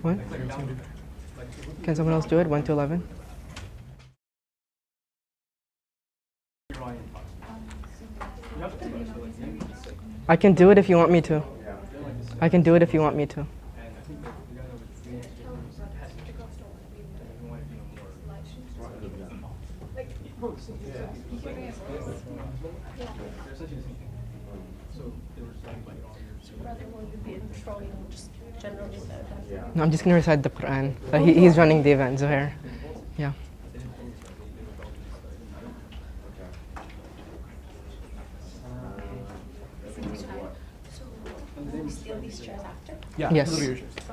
What? Can someone else do it? 1 to 11? I can do it if you want me to. I can do it if you want me to. No, I'm just going to recite the Quran. He's running the event, Zuhair. Yeah. Yeah. Yes.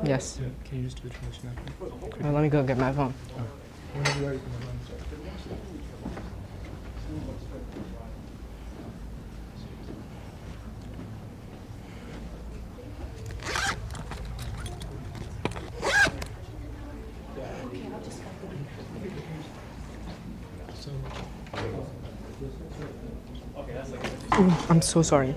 Yes. Can you just do the transition after? Well, let me go get my phone. Ooh, I'm so sorry.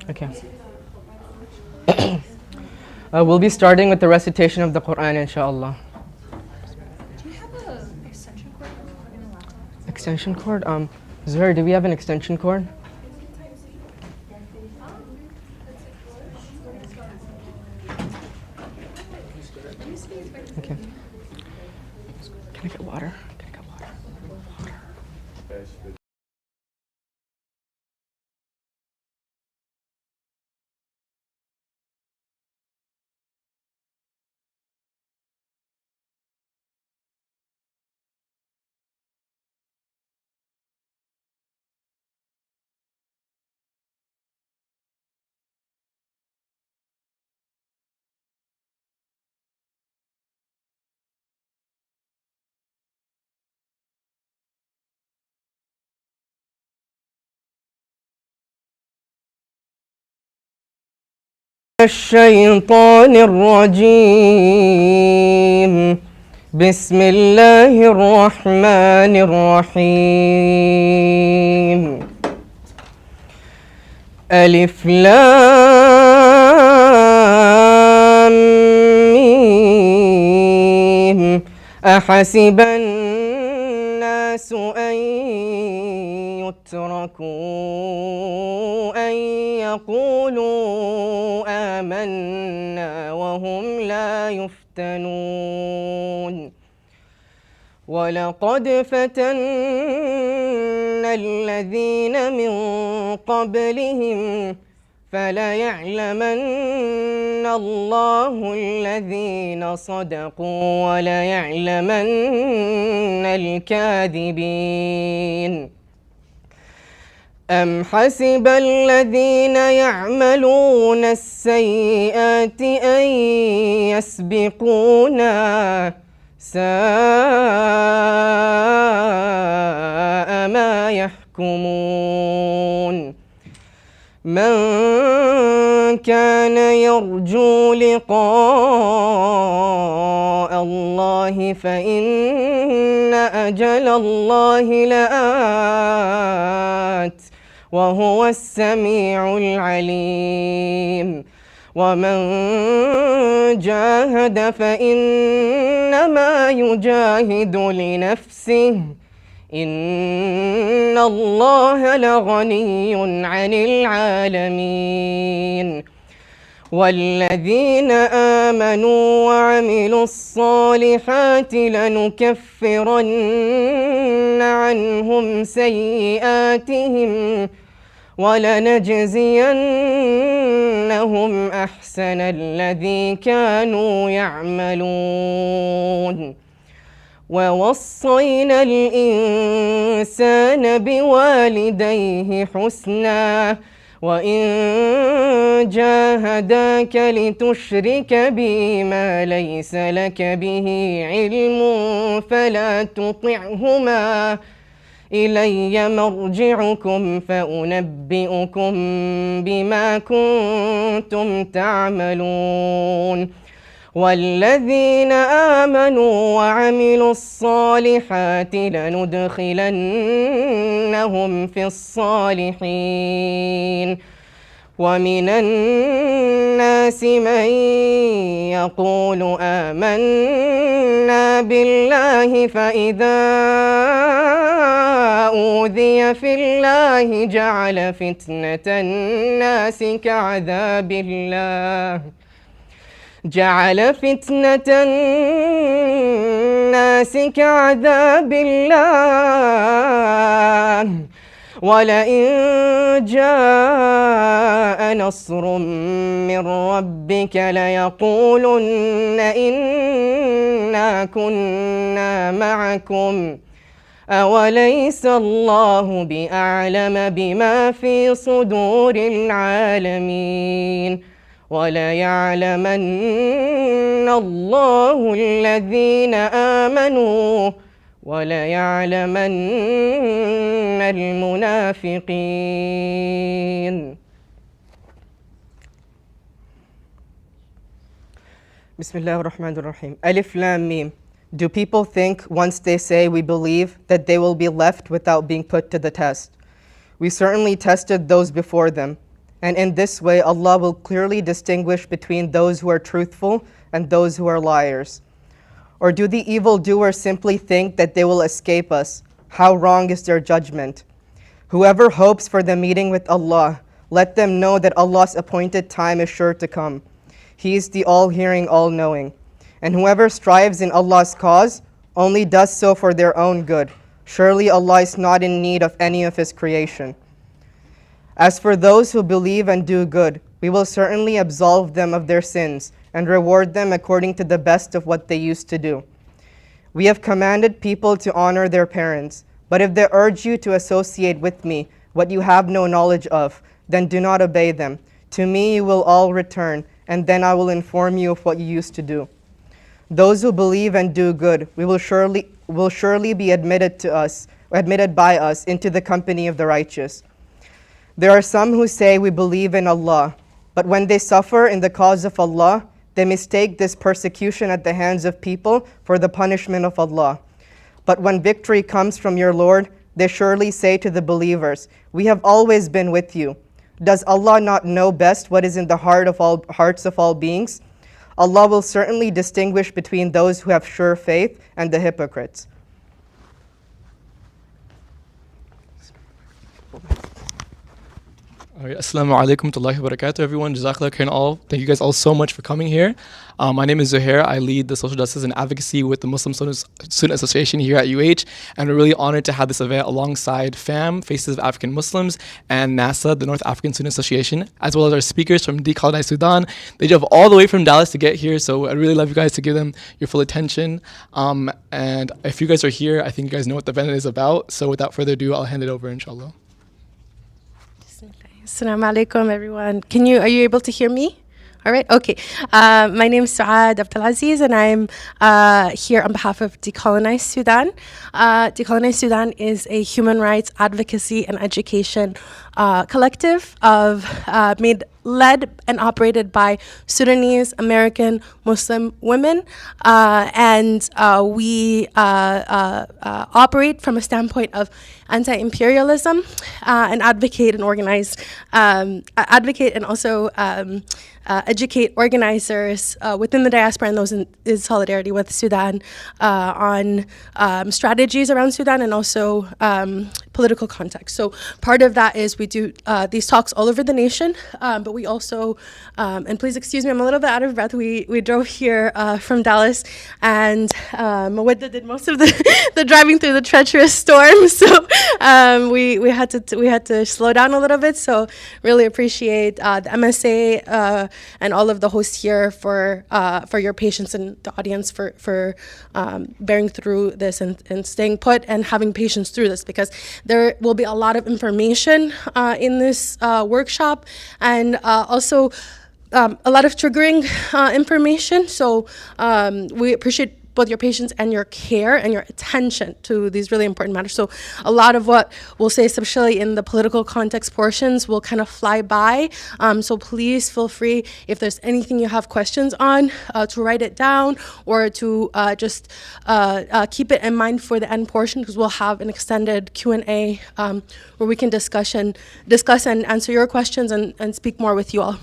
Okay. We'll be starting with the recitation of the Quran, inshallah. Do you have an extension cord? Extension cord? Zuhair, do we have an extension cord? Okay. Can I get water? Can I get water? الشيطان الرجيم بسم الله الرحمن الرحيم ألف لام ميم أحسب الناس أن يتركوا أن يقولوا آمنا وهم لا يفتنون ولقد فتنا الذين من قبلهم فليعلمن الله الذين صدقوا وليعلمن الكاذبين أم حسب الذين يعملون السيئات أن يسبقونا ساء ما يحكمون من كان يرجو لقاء الله فإن أجل الله لآت وهو السميع العليم ومن جاهد فإنما يجاهد لنفسه إن الله لغني عن العالمين والذين آمنوا وعملوا الصالحات لنكفرن عنهم سيئاتهم ولنجزينهم أحسن الذي كانوا يعملون ووصينا الإنسان بوالديه حسنا وإن جاهداك لتشرك بي ما ليس لك به علم فلا تطعهما إلي مرجعكم فأنبئكم بما كنتم تعملون والذين آمنوا وعملوا الصالحات لندخلنهم في الصالحين ومن الناس من يقول آمنا بالله فإذا أوذي في الله جعل فتنة الناس كعذاب الله ولئن جاء نصر من ربك ليقولن إنا كنا معكم أوليس الله بأعلم بما في صدور العالمين وليعلمن الله الذين آمنوا وليعلمن المنافقين. Bismillah ar-Rahman ar-Rahim. Alif Lam Mim. Do people think once they say we believe that they will be left without being put to the test? We certainly tested those before them. And in this way, Allah will clearly distinguish between those who are truthful and those who are liars. Or do the evildoers simply think that they will escape us? How wrong is their judgment? Whoever hopes for the meeting with Allah, let them know that Allah's appointed time is sure to come. He is the all-hearing, all-knowing. And whoever strives in Allah's cause only does so for their own good. Surely Allah is not in need of any of His creation. As for those who believe and do good, we will certainly absolve them of their sins and reward them according to the best of what they used to do. We have commanded people to honor their parents, but if they urge you to associate with me what you have no knowledge of, then do not obey them. To me you will all return, and then I will inform you of what you used to do. Those who believe and do good, we will surely be admitted by us into the company of the righteous. There are some who say we believe in Allah, but when they suffer in the cause of Allah, they mistake this persecution at the hands of people for the punishment of Allah. But when victory comes from your Lord, they surely say to the believers, we have always been with you. Does Allah not know best what is in the hearts of all beings? Allah will certainly distinguish between those who have sure faith and the hypocrites. All right, Assalamu alaikum wa rahmatullahi wa barakatuh, everyone. Jazakallah khairan all. Thank you guys all so much for coming here. My name is Zuhair. I lead the social justice and advocacy with the Muslim Student Association here at UH, and we're really honored to have this event alongside FAM, Faces of African Muslims, and NASA, the North African Student Association, as well as our speakers from Decolonize Sudan. They drove all the way from Dallas to get here, so I'd really love you guys to give them your full attention. And if you guys are here, I think you guys know what the event is about. So without further ado, I'll hand it over, inshallah. Assalamu alaikum, everyone. Are you able to hear me? All right, okay. My name is Saad Abdelaziz, and I'm here on behalf of Decolonize Sudan. Decolonize Sudan is a human rights advocacy and education collective led and operated by Sudanese American Muslim women, and we operate from a standpoint of anti-imperialism and advocate and organize, advocate and also educate organizers within the diaspora and those in solidarity with Sudan on strategies around Sudan and also political context. So part of that is we do these talks all over the nation, but we also, and please excuse me, I'm a little bit out of breath. We drove here from Dallas, and Mawadda did most of the driving through the treacherous storm. So we had to slow down a little bit. So really appreciate the MSA and all of the hosts here for your patience, and the audience for bearing through this and staying put and having patience through this, because there will be a lot of information in this workshop, and also a lot of triggering information. So we appreciate both your patience and your care and your attention to these really important matters. So a lot of what we'll say, especially in the political context portions, will kind of fly by. So please feel free, if there's anything you have questions on, to write it down, or to just keep it in mind for the end portion, because we'll have an extended Q&A where we can discuss and answer your questions and speak more with you all.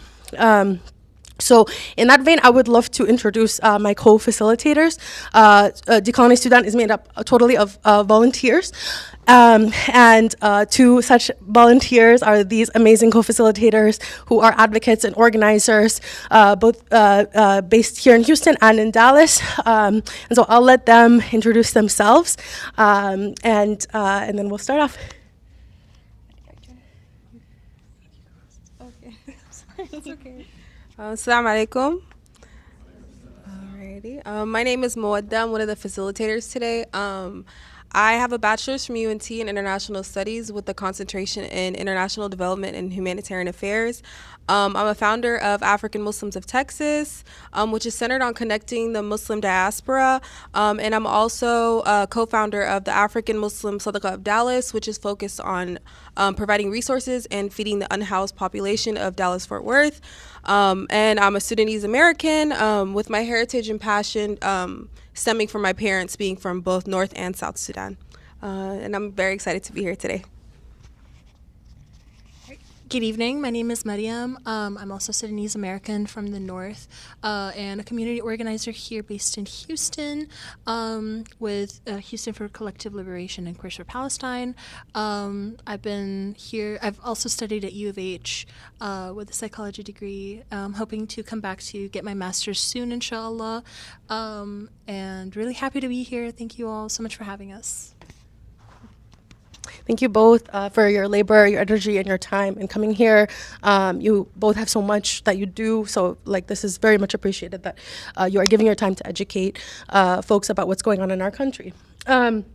So in that vein, I would love to introduce my co-facilitators. Decolonize Sudan is made up totally of volunteers. And two such volunteers are these amazing co-facilitators who are advocates and organizers, both based here in Houston and in Dallas. And so I'll let them introduce themselves, and then we'll start off. Okay. Sorry, it's okay. Assalamu alaikum. Alrighty. My name is Mawadda. I'm one of the facilitators today. I have a bachelor's from UNT in international studies with a concentration in international development and humanitarian affairs. I'm a founder of African Muslims of Texas, which is centered on connecting the Muslim diaspora. And I'm also a co-founder of the African Muslim Sadaqah of Dallas, which is focused on providing resources and feeding the unhoused population of Dallas-Fort Worth. And I'm a Sudanese American with my heritage and passion stemming from my parents being from both North and South Sudan. And I'm very excited to be here today. Good evening. My name is Mariam. I'm also Sudanese American from the North and a community organizer here based in Houston with Houston for Collective Liberation and Queers for Palestine. I've been here. I've also studied at U of H with a psychology degree, hoping to come back to get my master's soon, inshallah. And really happy to be here. Thank you all so much for having us. Thank you both for your labor, your energy, and your time in coming here. You both have so much that you do, so this is very much appreciated that you are giving your time to educate folks about what's going on in our country. And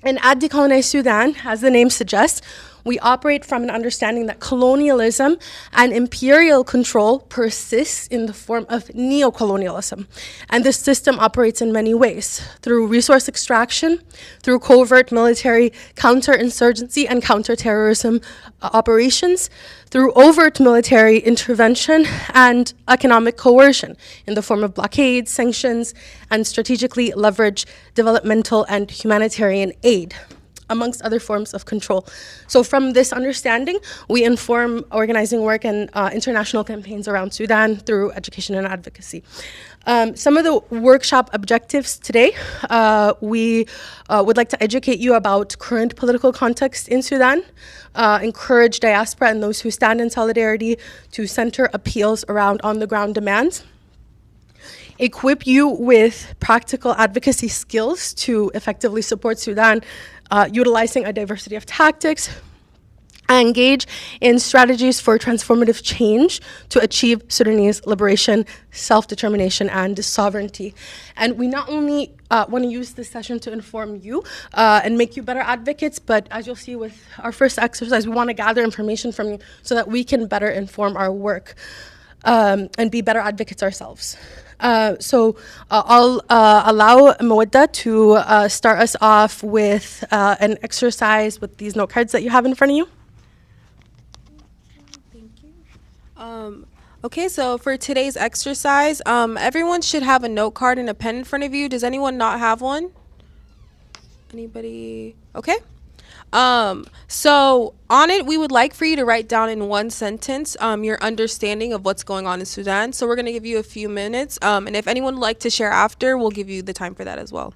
at Decolonize Sudan, as the name suggests, we operate from an understanding that colonialism and imperial control persists in the form of neocolonialism. And this system operates in many ways: through resource extraction, through covert military counterinsurgency and counterterrorism operations, through overt military intervention and economic coercion in the form of blockades, sanctions, and strategically leveraged developmental and humanitarian aid, amongst other forms of control. So from this understanding, we inform organizing work and international campaigns around Sudan through education and advocacy. Some of the workshop objectives today, we would like to educate you about current political context in Sudan, encourage diaspora and those who stand in solidarity to center appeals around on-the-ground demands, equip you with practical advocacy skills to effectively support Sudan, utilizing a diversity of tactics, engage in strategies for transformative change to achieve Sudanese liberation, self-determination, and sovereignty. And we not only want to use this session to inform you and make you better advocates, but as you'll see with our first exercise, we want to gather information from you so that we can better inform our work. and be better advocates ourselves. I'll allow Mawadda to start us off with an exercise with these note cards that you have in front of you. Okay, so for today's exercise, everyone should have a note card and a pen in front of you. Does anyone not have one? Anybody? Okay. So on it, we would like for you to write down in one sentence your understanding of what's going on in Sudan. So we're going to give you a few minutes. And if anyone would like to share after, we'll give you the time for that as well.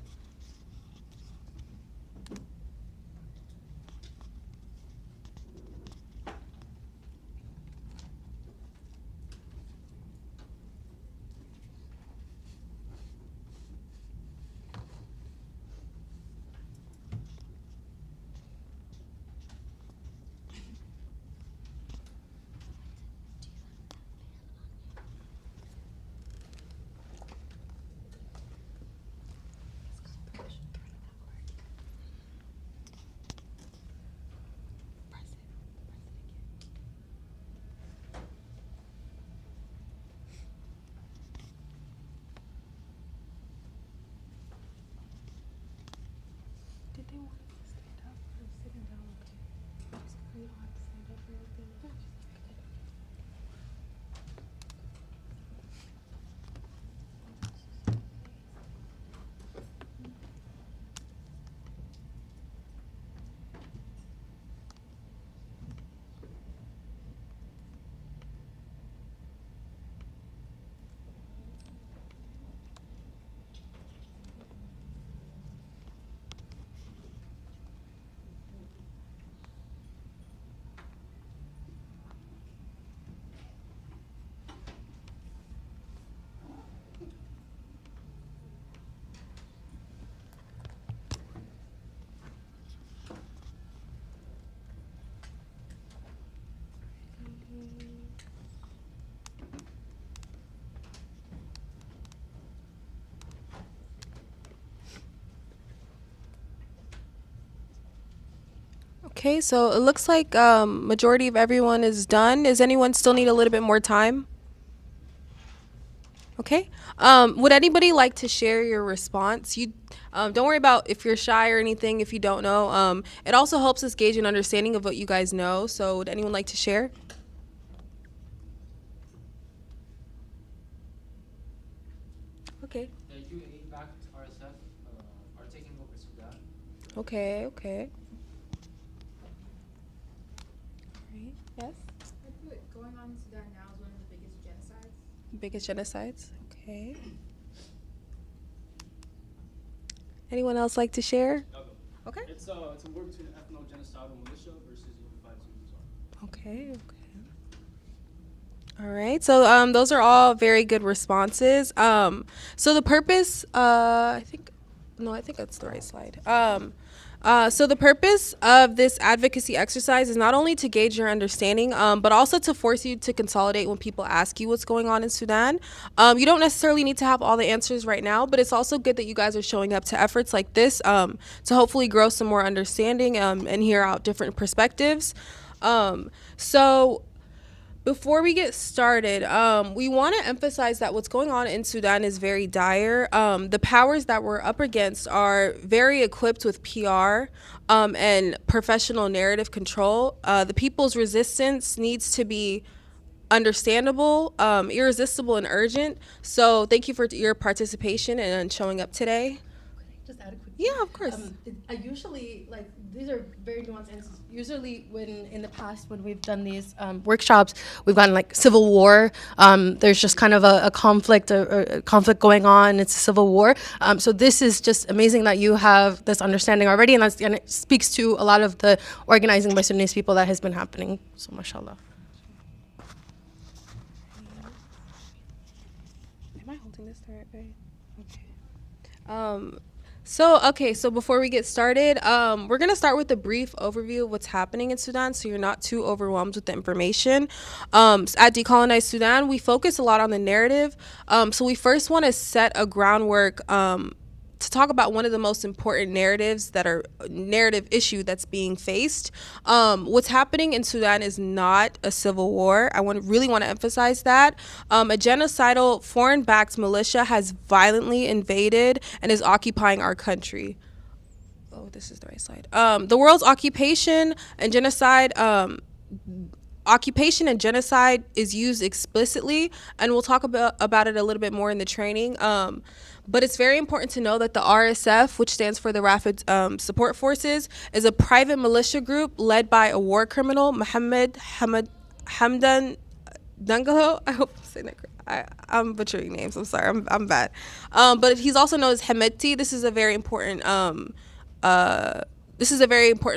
Okay, so it looks like majority of everyone is done. Does anyone still need a little bit more time? Okay. Would anybody like to share your response? You don't worry about if you're shy or anything if you don't know. It also helps us gauge an understanding of what you guys know. So would anyone like to share? Okay. The UAE-backed RSF are taking over Sudan. Okay, okay. Right. Yes? Going on in Sudan now is one of the biggest genocides. Biggest genocides? Okay. Anyone else like to share? Okay. It's a war between an ethno-genocidal militia versus a unified Sudanese army. Okay, okay. All right. So those are all very good responses. So the purpose, I think that's the right slide. So the purpose of this advocacy exercise is not only to gauge your understanding, but also to force you to consolidate when people ask you what's going on in Sudan. You don't necessarily need to have all the answers right now, but it's also good that you guys are showing up to efforts like this to hopefully grow some more understanding and hear out different perspectives. So before we get started, we want to emphasize that what's going on in Sudan is very dire. The powers that we're up against are very equipped with PR and professional narrative control. The people's resistance needs to be understandable, irresistible, and urgent. So thank you for your participation and showing up today. Just add a quick. Yeah, of course. I usually, like, these are very nuanced answers. Usually when in the past when we've done these workshops, we've gotten like civil war. There's just kind of a conflict going on. It's a civil war. So this is just amazing that you have this understanding already, and it speaks to a lot of the organizing by Sudanese people that has been happening. So mashallah. Am I holding this the right way? Okay. So before we get started, we're going to start with a brief overview of what's happening in Sudan so you're not too overwhelmed with the information. At Decolonize Sudan, we focus a lot on the narrative. So we first want to set a groundwork to talk about one of the most important narrative issue that's being faced. What's happening in Sudan is not a civil war. I really want to emphasize that. A genocidal foreign-backed militia has violently invaded and is occupying our country. Oh, this is the right slide. The world's occupation and genocide is used explicitly, and we'll talk about it a little bit more in the training. But it's very important to know that the RSF, which stands for the Rapid Support Forces, is a private militia group led by a war criminal, Hamdan Dangalo. I hope I'm saying that correct. I'm butchering names. I'm sorry. I'm bad. But he's also known as Hemeti. This is a very important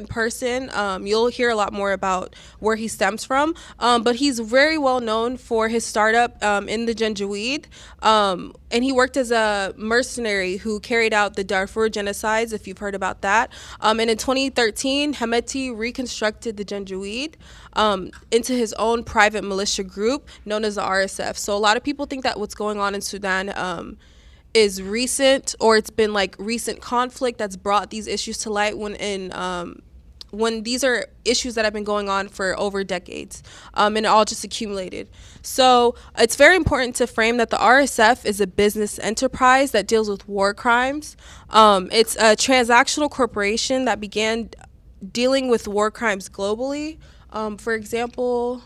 person. You'll hear a lot more about where he stems from. But he's very well known for his startup in the Janjaweed. And he worked as a mercenary who carried out the Darfur genocides, if you've heard about that. And in 2013, Hemeti reconstructed the Janjaweed into his own private militia group known as the RSF. So a lot of people think that what's going on in Sudan is recent, or it's been like recent conflict that's brought these issues to light when these are issues that have been going on for over decades, and it all just accumulated. So it's very important to frame that the RSF is a business enterprise that deals with war crimes. It's a transactional corporation that began dealing with war crimes globally. For example,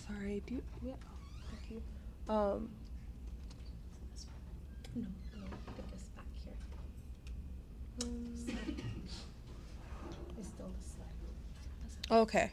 sorry, thank you. Okay.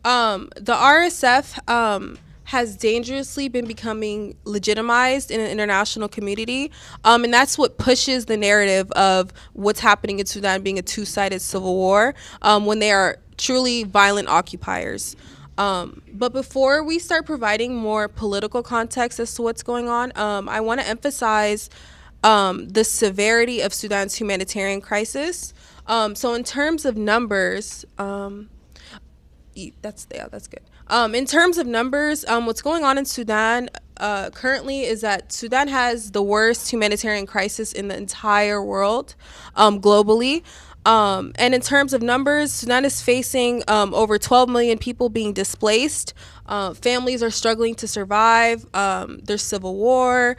The RSF has dangerously been becoming legitimized in an international community, and that's what pushes the narrative of what's happening in Sudan being a two-sided civil war when they are truly violent occupiers. But before we start providing more political context as to what's going on, I want to emphasize the severity of Sudan's humanitarian crisis. So in terms of numbers, that's good. In terms of numbers, what's going on in Sudan currently is that Sudan has the worst humanitarian crisis in the entire world, globally. And in terms of numbers, Sudan is facing over 12 million people being displaced. Families are struggling to survive. There's civil war,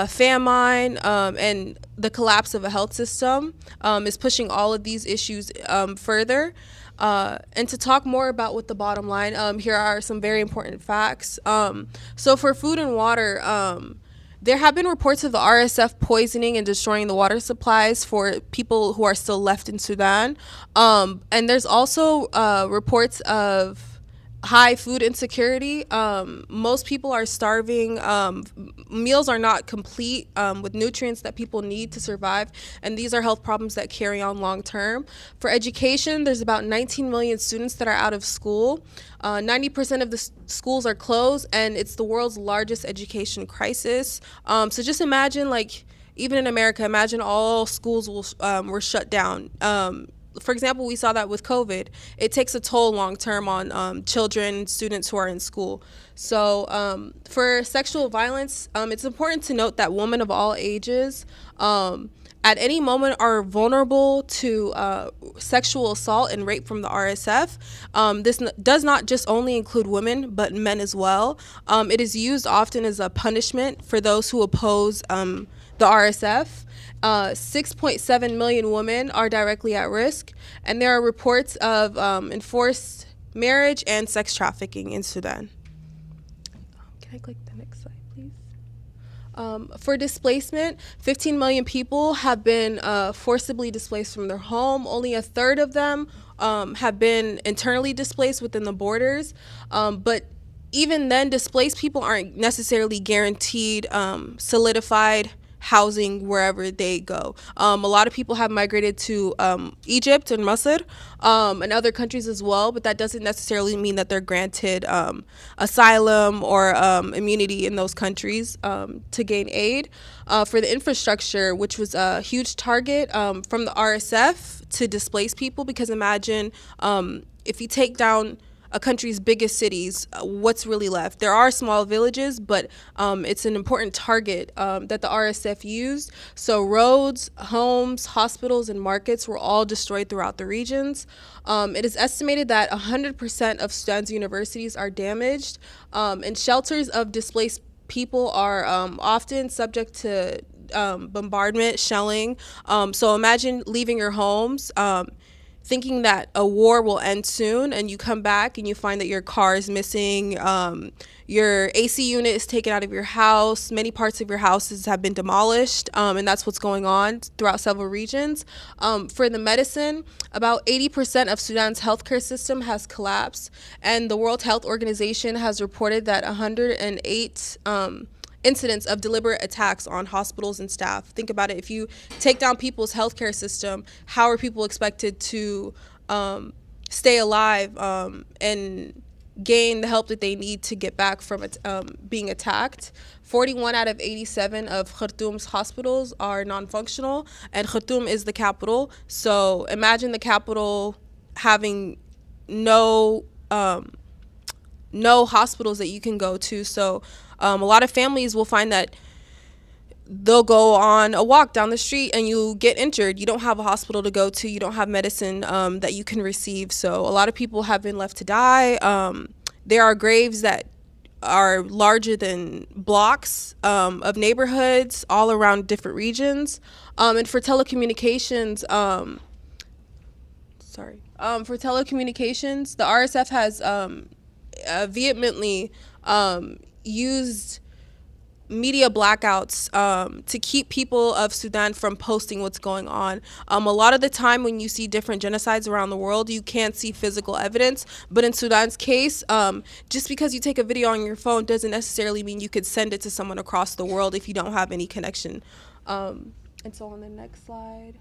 famine, and the collapse of a health system is pushing all of these issues further. And to talk more about what the bottom line, here are some very important facts. So for food and water, there have been reports of the RSF poisoning and destroying the water supplies for people who are still left in Sudan. And there's also reports of high food insecurity. Most people are starving. Meals are not complete with nutrients that people need to survive. And these are health problems that carry on long term. For education, there's about 19 million students that are out of school. 90% of the schools are closed, and it's the world's largest education crisis. So just imagine, like, even in America, imagine all schools were shut down. For example, we saw that with COVID. It takes a toll long term on children, students who are in school. So for sexual violence, it's important to note that women of all ages at any moment are vulnerable to sexual assault and rape from the RSF. This does not just only include women, but men as well. It is used often as a punishment for those who oppose the RSF. 6.7 million women are directly at risk, and there are reports of enforced marriage and sex trafficking in Sudan. Can I click the next slide, please? For displacement, 15 million people have been forcibly displaced from their home. Only a third of them have been internally displaced within the borders, but even then, displaced people aren't necessarily guaranteed solidified housing wherever they go. A lot of people have migrated to Egypt and Masr and other countries as well, but that doesn't necessarily mean that they're granted asylum or immunity in those countries to gain aid. For the infrastructure, which was a huge target from the RSF to displace people, because imagine if you take down a country's biggest cities, what's really left? There are small villages, but it's an important target that the RSF used. So roads, homes, hospitals, and markets were all destroyed throughout the regions. It is estimated that 100% of Sudan's universities are damaged, and shelters of displaced people are often subject to bombardment, shelling. So imagine leaving your homes, thinking that a war will end soon, and you come back and you find that your car is missing, your AC unit is taken out of your house, many parts of your houses have been demolished, and that's what's going on throughout several regions. For the medicine, about 80% of Sudan's healthcare system has collapsed, and the World Health Organization has reported that 108 incidents of deliberate attacks on hospitals and staff. Think about it. If you take down people's healthcare system, how are people expected to stay alive and gain the help that they need to get back from being attacked? 41 out of 87 of Khartoum's hospitals are non-functional, and Khartoum is the capital. So imagine the capital having no hospitals that you can go to. So a lot of families will find that they'll go on a walk down the street and you get injured. You don't have a hospital to go to. You don't have medicine that you can receive. So a lot of people have been left to die. There are graves that are larger than blocks of neighborhoods all around different regions. And for telecommunications, the RSF has vehemently used media blackouts to keep people of Sudan from posting what's going on. A lot of the time when you see different genocides around the world, you can't see physical evidence. But in Sudan's case, just because you take a video on your phone doesn't necessarily mean you could send it to someone across the world if you don't have any connection. And so on the next slide,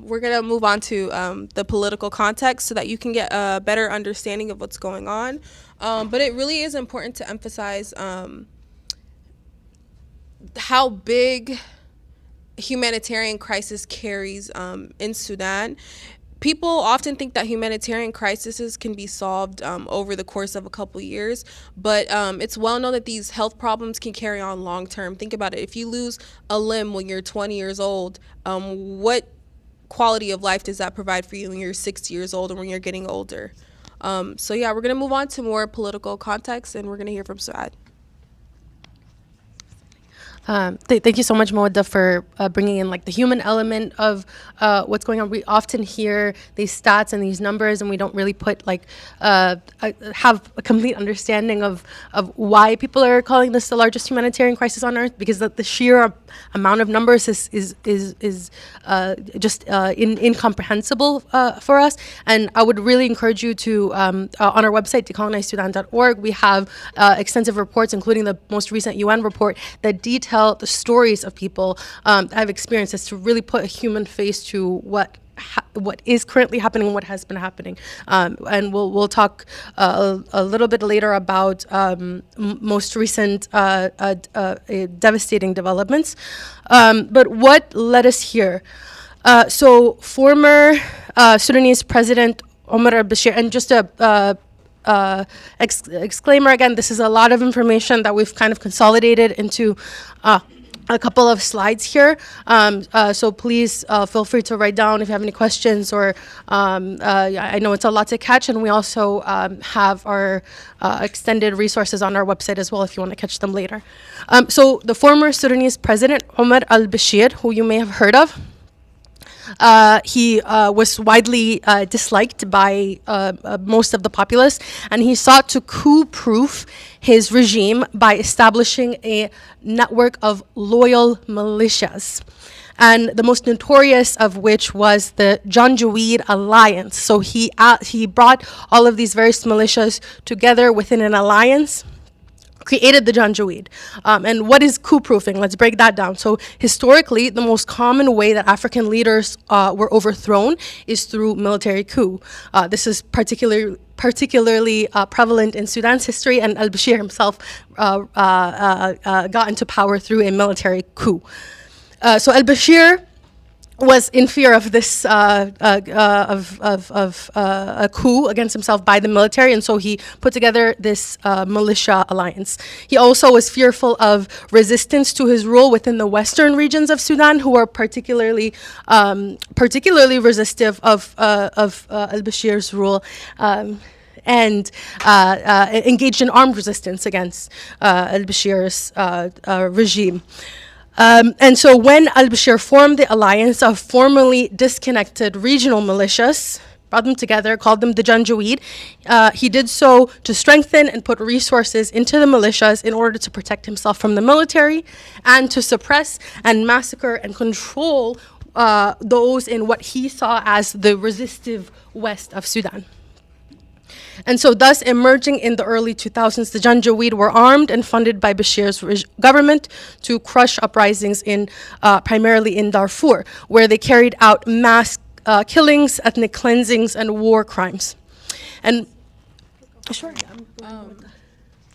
we're going to move on to the political context so that you can get a better understanding of what's going on. But it really is important to emphasize how big humanitarian crisis carries in Sudan. People often think that humanitarian crises can be solved over the course of a couple years, but it's well known that these health problems can carry on long term. Think about it. If you lose a limb when you're 20 years old, what quality of life does that provide for you when you're 60 years old or when you're getting older? So yeah, we're going to move on to more political context, and we're going to hear from Suad. Thank you so much, Mawadda, for bringing in like the human element of what's going on. We often hear these stats and these numbers, and we don't really put like have a complete understanding of why people are calling this the largest humanitarian crisis on earth, because the sheer amount of numbers is just incomprehensible for us. And I would really encourage you to on our website decolonizedsudan.org, we have extensive reports, including the most recent UN report that detail the stories of people that have experienced this, to really put a human face to what is currently happening and what has been happening. And we'll talk a little bit later about most recent devastating developments. But what led us here? So former Sudanese President Omar al-Bashir, and just a exclaimer again, this is a lot of information that we've kind of consolidated into a couple of slides here. So please feel free to write down if you have any questions, or I know it's a lot to catch, and we also have our extended resources on our website as well if you want to catch them later. So the former Sudanese President Omar al-Bashir, who you may have heard of, he was widely disliked by most of the populace, and he sought to coup-proof his regime by establishing a network of loyal militias, and the most notorious of which was the Janjaweed Alliance. So he brought all of these various militias together within an alliance, created the Janjaweed. And what is coup-proofing? Let's break that down. So historically, the most common way that African leaders were overthrown is through military coup. This is particularly prevalent in Sudan's history, and al-Bashir himself got into power through a military coup. So al-Bashir was in fear of this a coup against himself by the military, and so he put together this militia alliance. He also was fearful of resistance to his rule within the western regions of Sudan, who were particularly resistive of al-Bashir's rule. And engaged in armed resistance against al-Bashir's regime. And so when al-Bashir formed the alliance of formerly disconnected regional militias, brought them together, called them the Janjaweed, he did so to strengthen and put resources into the militias in order to protect himself from the military and to suppress and massacre and control those in what he saw as the resistive west of Sudan. And so thus emerging in the early 2000s, the Janjaweed were armed and funded by Bashir's government to crush uprisings in primarily in Darfur, where they carried out mass killings, ethnic cleansings, and war crimes. And sure.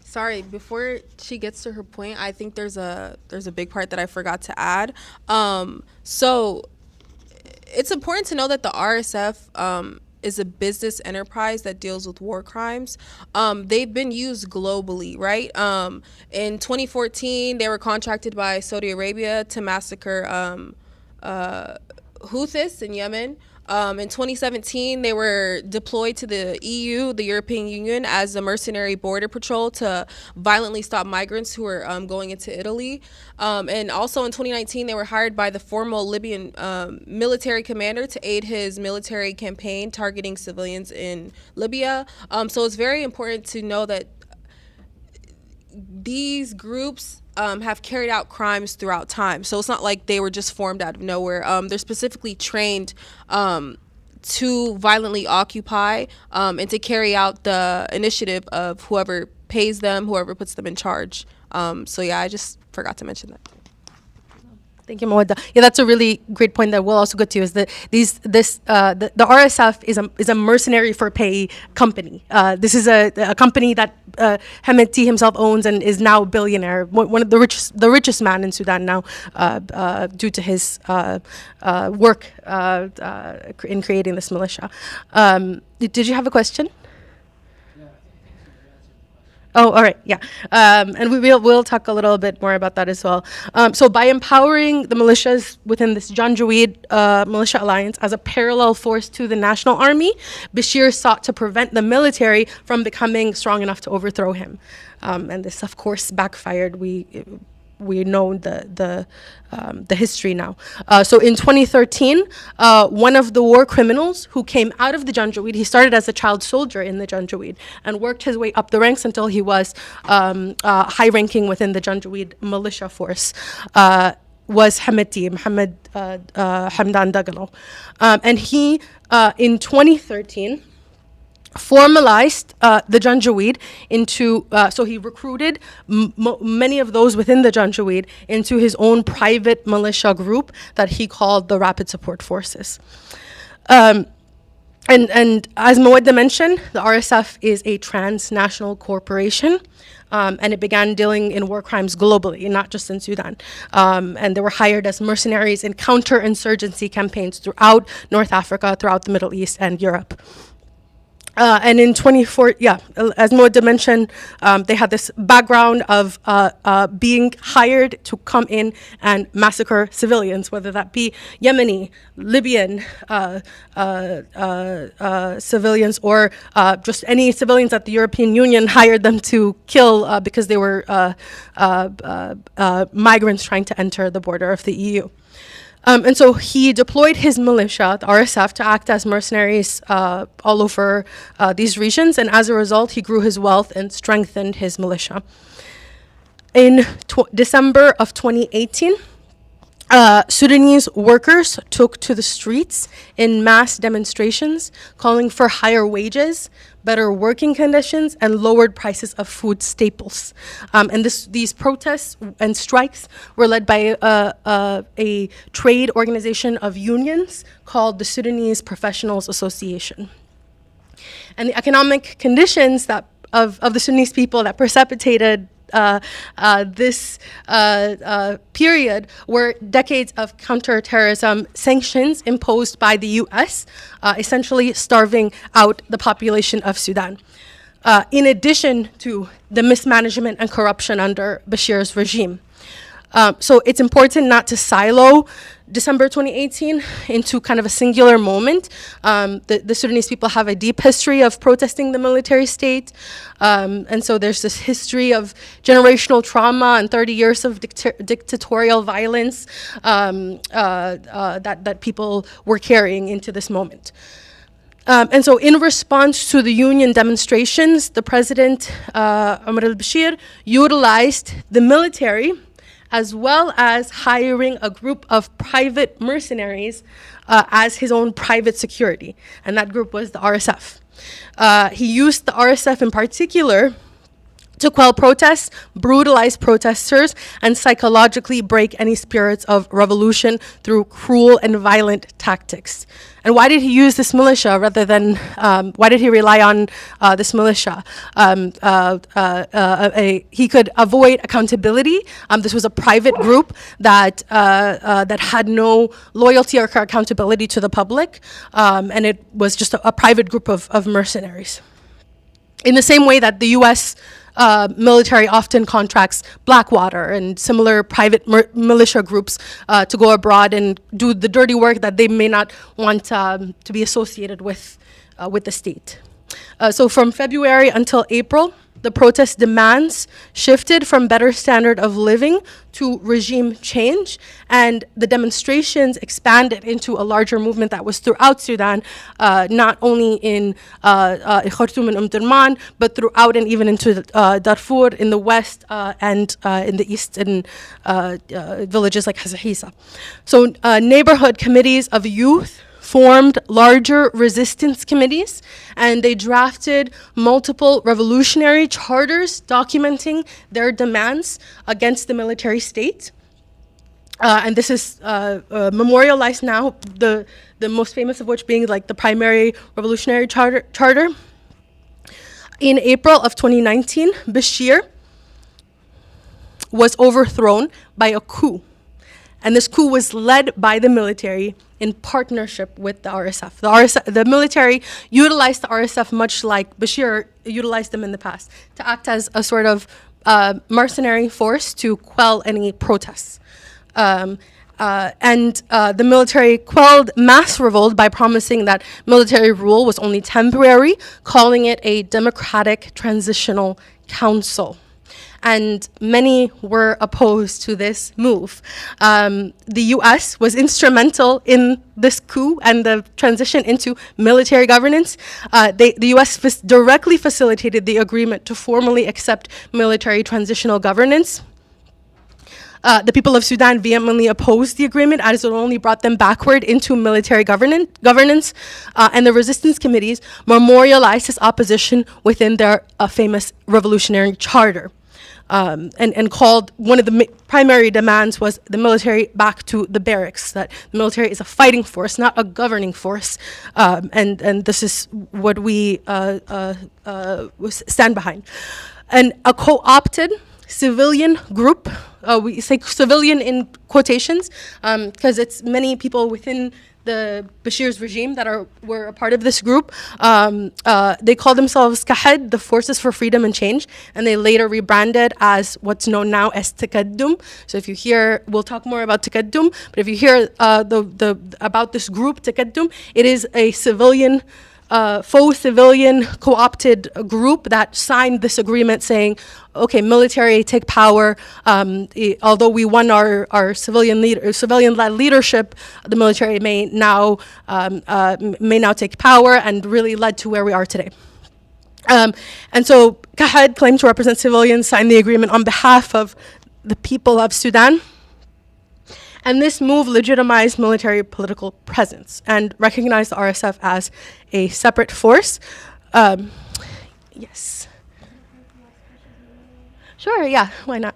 Sorry, before she gets to her point, I think there's a big part that I forgot to add. So it's important to know that the RSF is a business enterprise that deals with war crimes. They've been used globally, right? In 2014, they were contracted by Saudi Arabia to massacre Houthis in Yemen. In 2017, they were deployed to the EU, the European Union, as a mercenary border patrol to violently stop migrants who were going into Italy. And also in 2019, they were hired by the former Libyan military commander to aid his military campaign targeting civilians in Libya. So it's very important to know that these groups have carried out crimes throughout time. So it's not like they were just formed out of nowhere. They're specifically trained to violently occupy and to carry out the initiative of whoever pays them, whoever puts them in charge. So yeah, I just forgot to mention that. Thank you, Mawadda. Yeah, that's a really great point that we'll also get to, is that the RSF is a mercenary for pay company. This is a company that Hemeti himself owns and is now a billionaire, one of the richest man in Sudan now, due to his work in creating this militia. Did you have a question? Oh, all right, yeah. And we'll talk a little bit more about that as well. So by empowering the militias within this Janjaweed militia alliance as a parallel force to the national army, Bashir sought to prevent the military from becoming strong enough to overthrow him. And this, of course, backfired. We know the history now. So in 2013, one of the war criminals who came out of the Janjaweed, he started as a child soldier in the Janjaweed and worked his way up the ranks until he was high-ranking within the Janjaweed militia force, was Hemeti, Mohammed Hamdan Dagalo. And he, in 2013, formalized the Janjaweed into, so he recruited many of those within the Janjaweed into his own private militia group that he called the Rapid Support Forces. And as Mawadda mentioned, the RSF is a transnational corporation, and it began dealing in war crimes globally, not just in Sudan. And they were hired as mercenaries in counterinsurgency campaigns throughout North Africa, throughout the Middle East, and Europe. And in 24, as Mawadda mentioned, they had this background of being hired to come in and massacre civilians, whether that be Yemeni, Libyan civilians, or just any civilians that the European Union hired them to kill because they were migrants trying to enter the border of the EU. And so he deployed his militia, the RSF, to act as mercenaries all over these regions, and as a result, he grew his wealth and strengthened his militia. In December of 2018, Sudanese workers took to the streets in mass demonstrations, calling for higher wages, better working conditions, and lowered prices of food staples. And these protests and strikes were led by a trade organization of unions called the Sudanese Professionals Association. And the economic conditions of the Sudanese people that precipitated this period were decades of counterterrorism sanctions imposed by the U.S., essentially starving out the population of Sudan. In addition to the mismanagement and corruption under Bashir's regime. So it's important not to silo December 2018 into kind of a singular moment. The Sudanese people have a deep history of protesting the military state. And so there's this history of generational trauma and 30 years of dictatorial violence that people were carrying into this moment. And so in response to the union demonstrations, the president, Omar al-Bashir, utilized the military as well as hiring a group of private mercenaries as his own private security. And that group was the RSF. He used the RSF in particular to quell protests, brutalize protesters, and psychologically break any spirits of revolution through cruel and violent tactics. And why did he use this militia rather than, why did he rely on this militia? He could avoid accountability. This was a private group that had no loyalty or accountability to the public, and it was just a private group of mercenaries. In the same way that the U.S. Military often contracts Blackwater and similar private militia groups to go abroad and do the dirty work that they may not want to be associated with the state. So from February until April, the protest demands shifted from better standard of living to regime change, and the demonstrations expanded into a larger movement that was throughout Sudan, not only in Khartoum and Durman, but throughout and even into Darfur in the west and in the eastern villages like Hazahisa. So neighborhood committees of youth formed larger resistance committees, and they drafted multiple revolutionary charters documenting their demands against the military state. And this is memorialized now, the most famous of which being like the primary revolutionary charter. In April of 2019, Bashir was overthrown by a coup. And this coup was led by the military in partnership with the RSF. The military utilized the RSF much like Bashir utilized them in the past to act as a sort of mercenary force to quell any protests. And the military quelled mass revolt by promising that military rule was only temporary, calling it a democratic transitional council. And many were opposed to this move. The US was instrumental in this coup and the transition into military governance. The US directly facilitated the agreement to formally accept military transitional governance. The people of Sudan vehemently opposed the agreement as it only brought them backward into military governance, and the resistance committees memorialized this opposition within their famous revolutionary charter. And called one of the primary demands was the military back to the barracks, that the military is a fighting force, not a governing force. And this is what we stand behind. And a co-opted civilian group, we say civilian in quotations, because it's many people within the Bashir's regime that were a part of this group. They call themselves Kahed, the Forces for Freedom and Change, and they later rebranded as what's known now as Takaddum. So if you hear, we'll talk more about Takaddum, but if you hear about this group, Takaddum, it is a civilian, faux civilian co-opted group that signed this agreement saying, okay, military, take power. Although we won our civilian-led leadership, the military may now take power, and really led to where we are today. And so Kahed claimed to represent civilians, signed the agreement on behalf of the people of Sudan. And this move legitimized military political presence and recognized the RSF as a separate force. Yes. Sure, yeah, why not?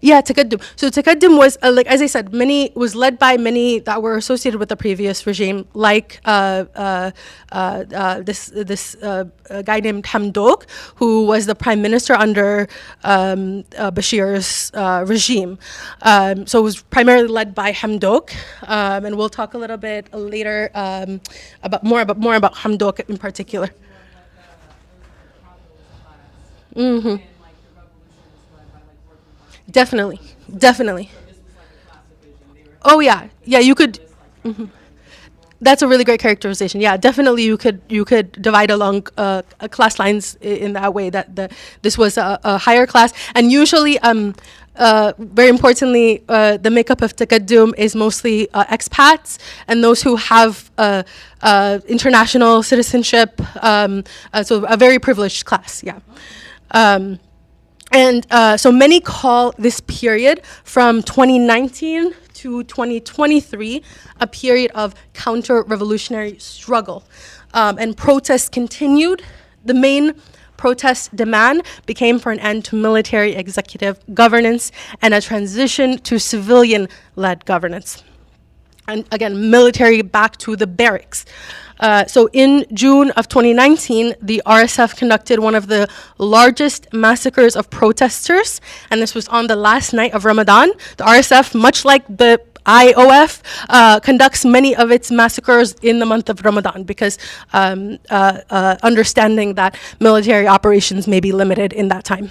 Yeah, Taqaddum. So Taqaddum was, like as I said, was led by many that were associated with the previous regime, like this guy named Hamdok, who was the prime minister under Bashir's regime. So it was primarily led by Hamdok, and we'll talk a little bit later about more about Hamdok in particular. Mm-hmm. Definitely, definitely. Oh yeah, yeah. You could. Mhm. That's a really great characterization. Yeah, definitely. You could divide along class lines in that way. This was a higher class, and usually, very importantly, the makeup of Taqaddum is mostly expats and those who have international citizenship. So a very privileged class. Yeah. And so many call this period from 2019 to 2023 a period of counter-revolutionary struggle. And protests continued. The main protest demand became for an end to military executive governance and a transition to civilian-led governance. And again, military back to the barracks. So in June of 2019, the RSF conducted one of the largest massacres of protesters, and this was on the last night of Ramadan. The RSF, much like the IOF, conducts many of its massacres in the month of Ramadan because understanding that military operations may be limited in that time.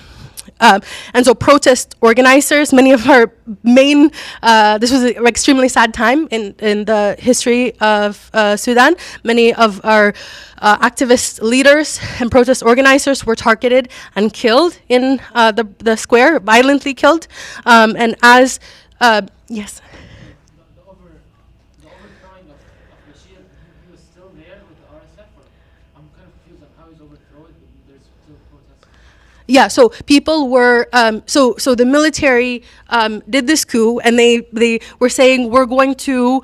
And so protest organizers, many of our main, this was an extremely sad time in the history of Sudan. Many of our activist leaders and protest organizers were targeted and killed in the square, violently killed. And as, yes. The overthrowing of Bashir, he was still there with the RSF, or I'm kind of confused on how he's overthrown, but there's still protests. Yeah, so people were, so the military did this coup, and they were saying we're going to,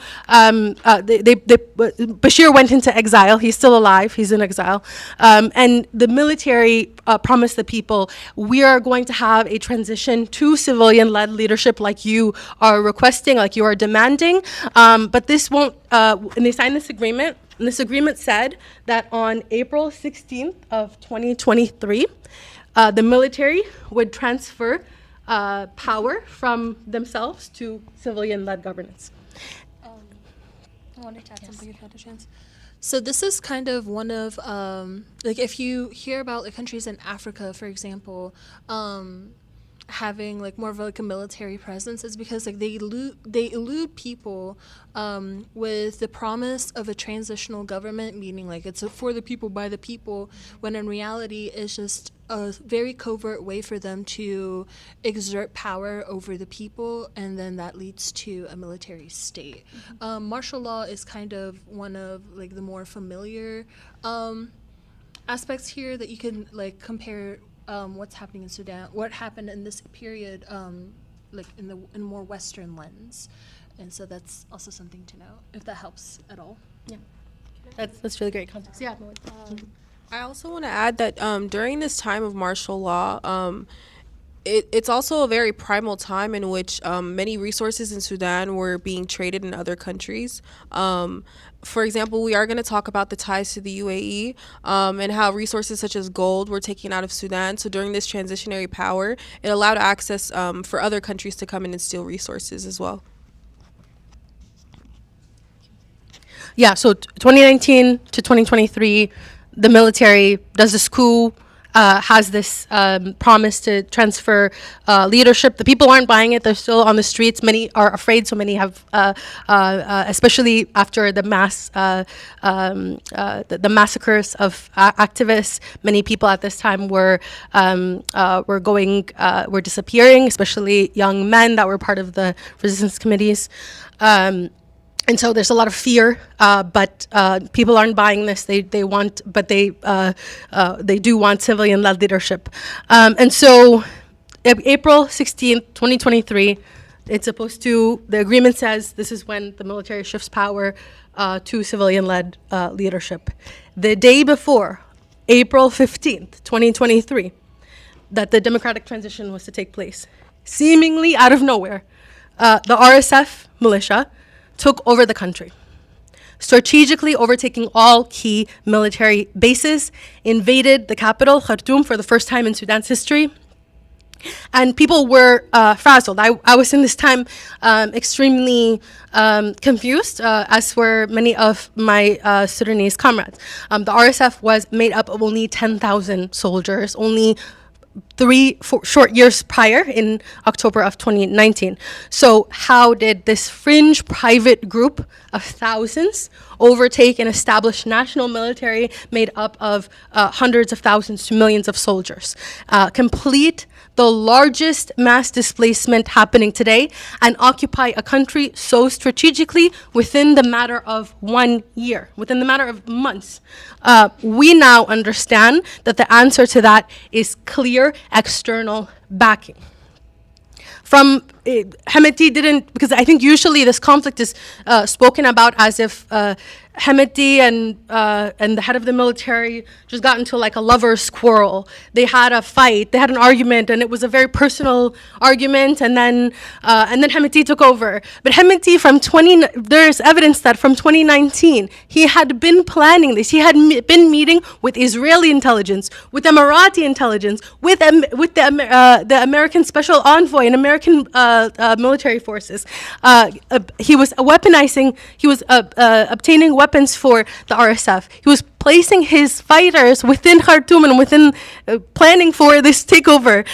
Bashir went into exile. He's still alive. He's in exile, and the military promised the people, we are going to have a transition to civilian-led leadership, like you are requesting, like you are demanding, but this won't. And they signed this agreement. And this agreement said that on April 16th of 2023. The military would transfer power from themselves to civilian-led governance. I wanted to add something if you had a chance. So this is kind of one of, like if you hear about like countries in Africa, for example, having like more of like a military presence is because like they elude people with the promise of a transitional government, meaning like it's for the people by the people, when in reality it's just a very covert way for them to exert power over the people, and then that leads to a military state. Martial law is kind of one of like the more familiar aspects here that you can like compare what's happening in Sudan, what happened in this period, like in more Western lens, and so that's also something to know if that helps at all. Yeah, that's really great context. Yeah. I also want to add that during this time of martial law, it's also a very primal time in which many resources in Sudan were being traded in other countries. For example, we are going to talk about the ties to the UAE and how resources such as gold were taken out of Sudan. So during this transitionary power, it allowed access for other countries to come in and steal resources as well. Yeah, so 2019 to 2023, the military does this coup, has this promise to transfer leadership. The people aren't buying it. They're still on the streets. Many are afraid, so many have, especially after the the massacres of activists, many people at this time were disappearing, especially young men that were part of the resistance committees. And so there's a lot of fear, but people aren't buying this. They do want civilian-led leadership. And so April 16th, 2023, it's supposed to, the agreement says this is when the military shifts power to civilian-led leadership. The day before, April 15th, 2023, that the democratic transition was to take place, seemingly out of nowhere, the RSF militia took over the country, strategically overtaking all key military bases, invaded the capital, Khartoum, for the first time in Sudan's history. And people were frazzled. I was in this time extremely confused, as were many of my Sudanese comrades. The RSF was made up of only 10,000 soldiers, only 4 short years prior in October of 2019. So how did this fringe private group of thousands overtake an established national military made up of hundreds of thousands to millions of soldiers, complete the largest mass displacement happening today, and occupy a country so strategically within the matter of 1 year, within the matter of months? We now understand that the answer to that is clear external backing. From Hemeti didn't, because I think usually this conflict is spoken about as if Hemeti and the head of the military just got into like a lover's quarrel. They had a fight, they had an argument, and it was a very personal argument. And then Hemeti took over. But Hemeti there's evidence that from 2019 he had been planning this. He had been meeting with Israeli intelligence, with Emirati intelligence, with the American Special Envoy and American military forces. He was obtaining weapons for the RSF. He was placing his fighters within Khartoum and within planning for this takeover.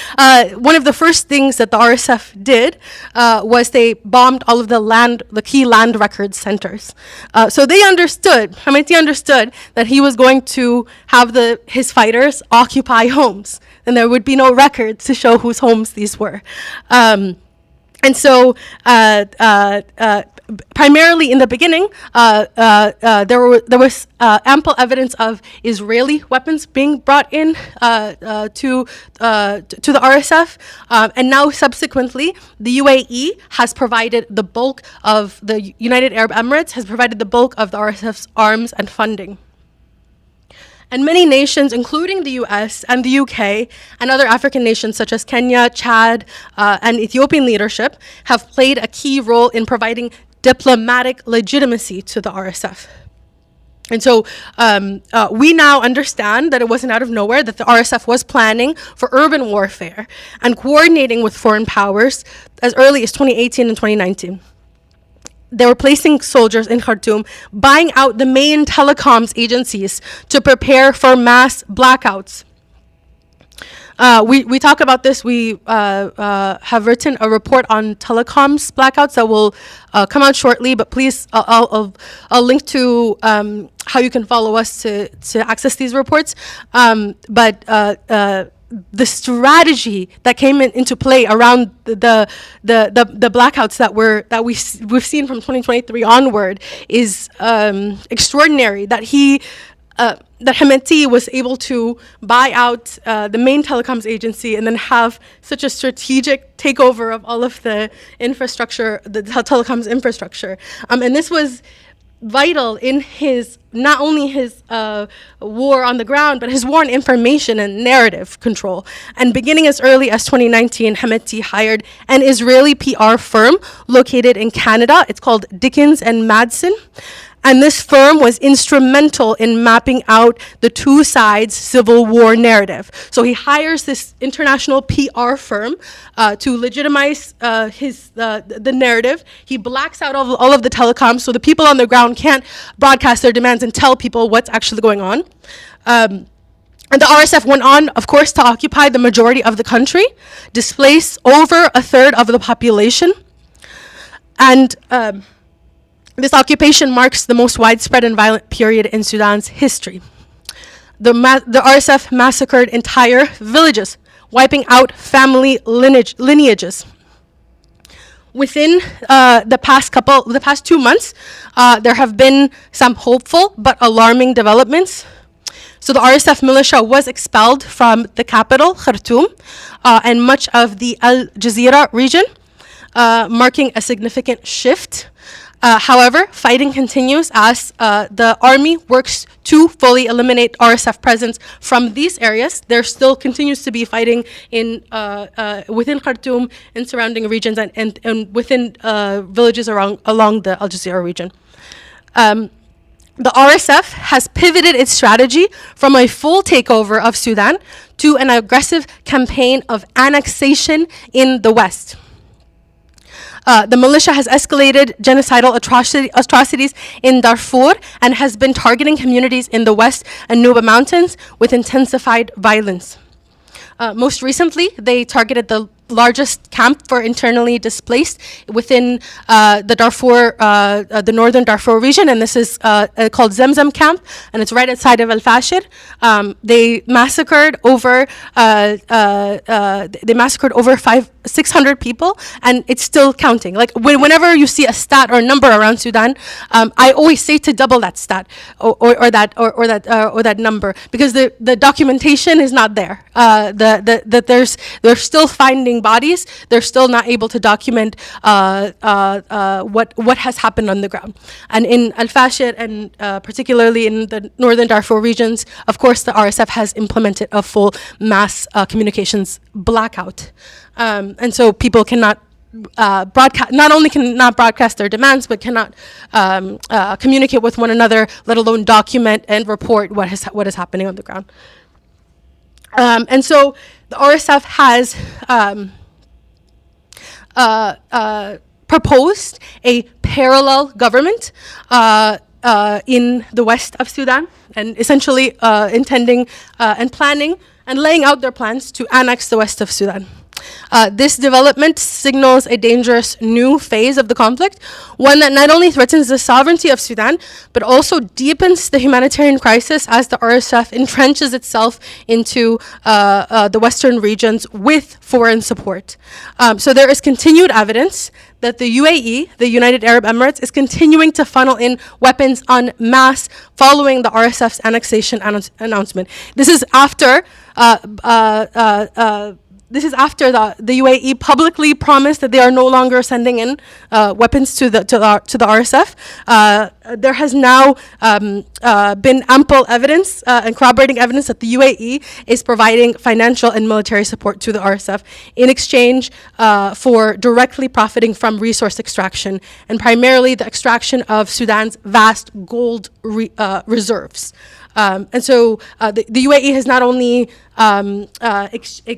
One of the first things that the RSF did was they bombed all of the key land record centers. So they understood, Hemeti understood, that he was going to have his fighters occupy homes, and there would be no records to show whose homes these were. And so, primarily in the beginning, there was ample evidence of Israeli weapons being brought in to the RSF, and now subsequently, the UAE has provided the bulk of the United Arab Emirates has provided the bulk of the RSF's arms and funding. And many nations, including the US and the UK and other African nations such as Kenya, Chad, and Ethiopian leadership, have played a key role in providing diplomatic legitimacy to the RSF. And so we now understand that it wasn't out of nowhere, that the RSF was planning for urban warfare and coordinating with foreign powers as early as 2018 and 2019. They were placing soldiers in Khartoum, buying out the main telecoms agencies to prepare for mass blackouts. We talk about this. We have written a report on telecoms blackouts that will come out shortly, but please, I'll link to how you can follow us to access these reports. The strategy that came into play around the blackouts that we've seen from 2023 onward is extraordinary. That Hemeti was able to buy out the main telecoms agency and then have such a strategic takeover of all of the infrastructure, the telecoms infrastructure, and this was vital in not only his war on the ground, but his war on information and narrative control. And beginning as early as 2019, Hemeti hired an Israeli PR firm located in Canada. It's called Dickens and Madsen. And this firm was instrumental in mapping out the two sides' civil war narrative. So he hires this international PR firm to legitimize the narrative. He blacks out all of the telecoms so the people on the ground can't broadcast their demands and tell people what's actually going on. And the RSF went on, of course, to occupy the majority of the country, displace over a third of the population. And this occupation marks the most widespread and violent period in Sudan's history. The RSF massacred entire villages, wiping out family lineages. Within the past 2 months, there have been some hopeful but alarming developments. So the RSF militia was expelled from the capital, Khartoum, and much of the Al Jazeera region, marking a significant shift. However, fighting continues as the army works to fully eliminate RSF presence from these areas. There still continues to be fighting in within Khartoum and surrounding regions and within villages along the Al Jazeera region. The RSF has pivoted its strategy from a full takeover of Sudan to an aggressive campaign of annexation in the West. The militia has escalated genocidal atrocities in Darfur and has been targeting communities in the West and Nuba Mountains with intensified violence. Most recently, they targeted the largest camp for internally displaced within the Darfur, the northern Darfur region, and this is called Zemzem camp, and it's right outside of Al Fashir. They massacred over 600 people, and it's still counting. Like whenever you see a stat or a number around Sudan, I always say to double that stat or that number, because the documentation is not there. They're still finding bodies. They're still not able to document what has happened on the ground. And in Al Fashir and particularly in the northern Darfur regions, of course, the RSF has implemented a full mass communications blackout. And so people cannot broadcast, not only cannot broadcast their demands, but cannot communicate with one another, let alone document and report what is happening on the ground. And so the RSF has proposed a parallel government in the west of Sudan, and essentially intending and planning and laying out their plans to annex the west of Sudan. This development signals a dangerous new phase of the conflict, one that not only threatens the sovereignty of Sudan, but also deepens the humanitarian crisis as the RSF entrenches itself into the western regions with foreign support. So there is continued evidence that the UAE, the United Arab Emirates, is continuing to funnel in weapons en masse following the RSF's annexation announcement. This is after the UAE publicly promised that they are no longer sending in weapons to the RSF. There has now been ample evidence and corroborating evidence that the UAE is providing financial and military support to the RSF in exchange for directly profiting from resource extraction, and primarily the extraction of Sudan's vast gold reserves. And so the UAE has not only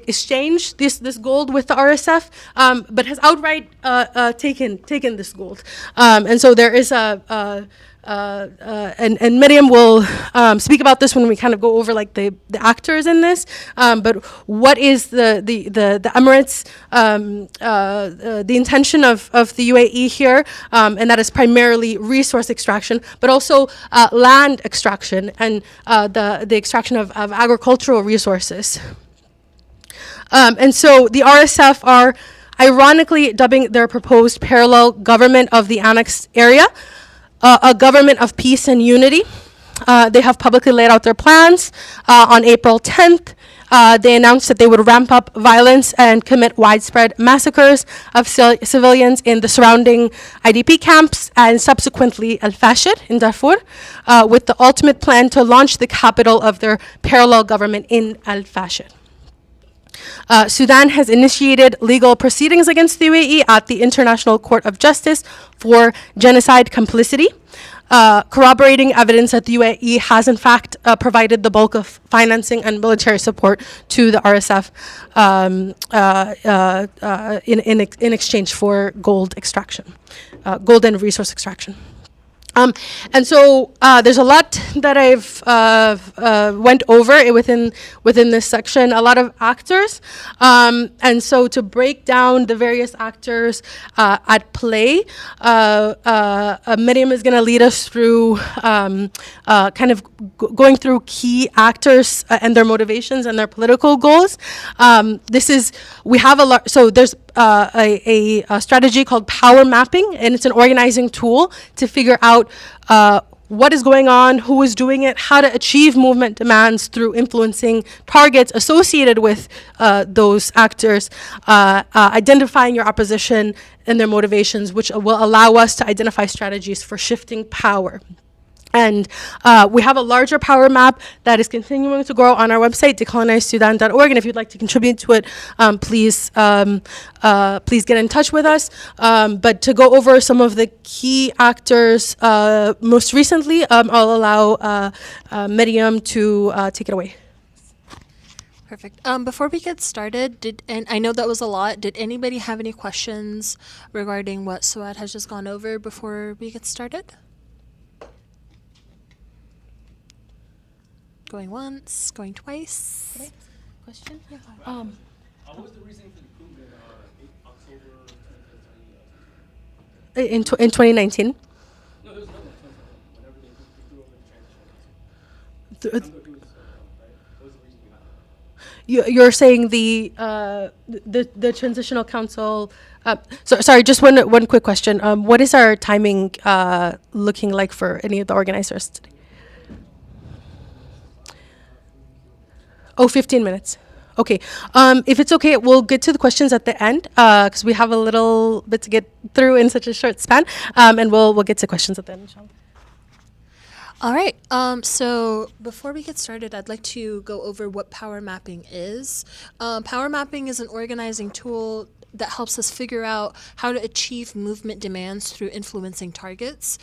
exchanged this gold with the RSF, but has outright taken this gold. And so there is and Miriam will speak about this when we kind of go over like the actors in this. But what is the Emirates, the intention of the UAE here, and that is primarily resource extraction, but also land extraction and the extraction of agricultural resources. And so the RSF are ironically dubbing their proposed parallel government of the annexed area a government of peace and unity. They have publicly laid out their plans. On April 10th, they announced that they would ramp up violence and commit widespread massacres of civilians in the surrounding IDP camps and subsequently Al Fashir in Darfur, with the ultimate plan to launch the capital of their parallel government in Al Fashir. Sudan has initiated legal proceedings against the UAE at the International Court of Justice for genocide complicity, corroborating evidence that the UAE has in fact provided the bulk of financing and military support to the RSF in exchange for gold extraction, gold and resource extraction. And so there's a lot that I've went over within this section, a lot of actors. And so to break down the various actors at play, Miriam is going to lead us through kind of going through key actors and their motivations and their political goals. We have a lot, so there's a strategy called power mapping, and it's an organizing tool to figure out what is going on, who is doing it, how to achieve movement demands through influencing targets associated with those actors, identifying your opposition and their motivations, which will allow us to identify strategies for shifting power. And we have a larger power map that is continuing to grow on our website, decolonizesudan.org. And if you'd like to contribute to it, please get in touch with us. But to go over some of the key actors most recently, I'll allow Miriam to take it away. Perfect. Before we get started, and I know that was a lot, did anybody have any questions regarding what Suad has just gone over before we get started? Going once, going twice. Question? Yeah. What was the reason for the coup in October 2020? In 2019. No, there was another one, 2020, whenever they threw over the transition. Remember who was, right? What was the reason behind that? You're saying the transitional council. Sorry, just one quick question. What is our timing looking like for any of the organizers today? 15 minutes. Okay. If it's okay, we'll get to the questions at the end because we have a little bit to get through in such a short span, and we'll get to questions at the end, inshallah. All right. So before we get started, I'd like to go over what power mapping is. Power mapping is an organizing tool that helps us figure out how to achieve movement demands through influencing targets.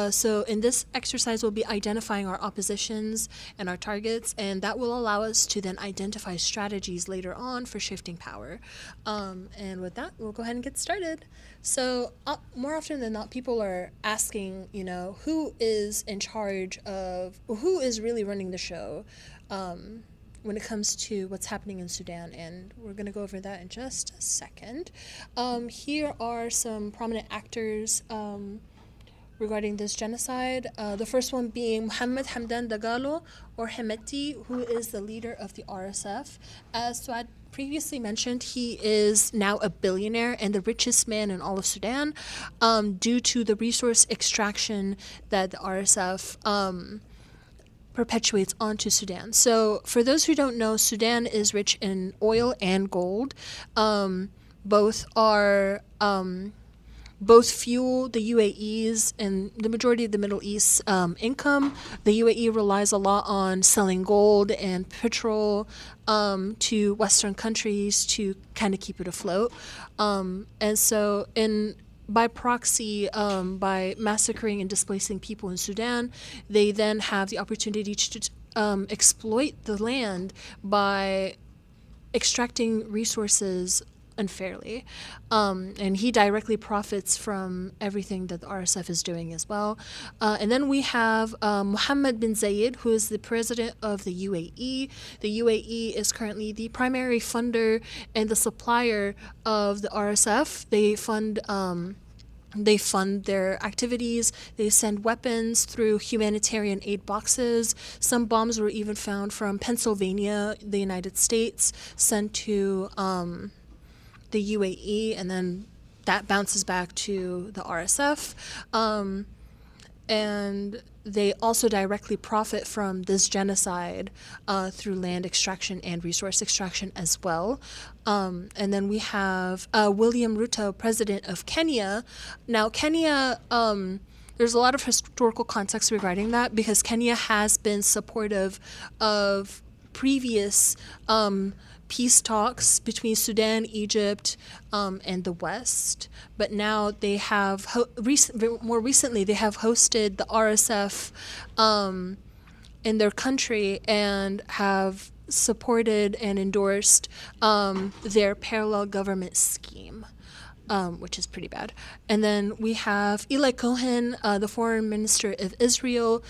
So in this exercise, we'll be identifying our oppositions and our targets, and that will allow us to then identify strategies later on for shifting power. And with that, we'll go ahead and get started. So more often than not, people are asking, who is in charge of, who is really running the show when it comes to what's happening in Sudan, and we're going to go over that in just a second. Here are some prominent actors regarding this genocide. The first one being Mohammed Hamdan Dagalo, or Hemeti, who is the leader of the RSF. As Suad previously mentioned, he is now a billionaire and the richest man in all of Sudan due to the resource extraction that the RSF perpetuates onto Sudan. So for those who don't know, Sudan is rich in oil and gold. Both fuel the UAE's and the majority of the Middle East's income. The UAE relies a lot on selling gold and petrol to Western countries to kind of keep it afloat. And so by proxy, by massacring and displacing people in Sudan, they then have the opportunity to exploit the land by extracting resources unfairly. And he directly profits from everything that the RSF is doing as well. And then we have Mohammed bin Zayed, who is the president of the UAE. The UAE is currently the primary funder and the supplier of the RSF. They fund their activities. They send weapons through humanitarian aid boxes. Some bombs were even found from Pennsylvania, the United States, sent to the UAE, and then that bounces back to the RSF. And they also directly profit from this genocide through land extraction and resource extraction as well. And then we have William Ruto, president of Kenya. Now, Kenya, there's a lot of historical context regarding that because Kenya has been supportive of previous peace talks between Sudan, Egypt, and the West. But now they have, more recently, they have hosted the RSF in their country and have supported and endorsed their parallel government scheme. Which is pretty bad. And then we have Eli Cohen, the foreign minister of Israel,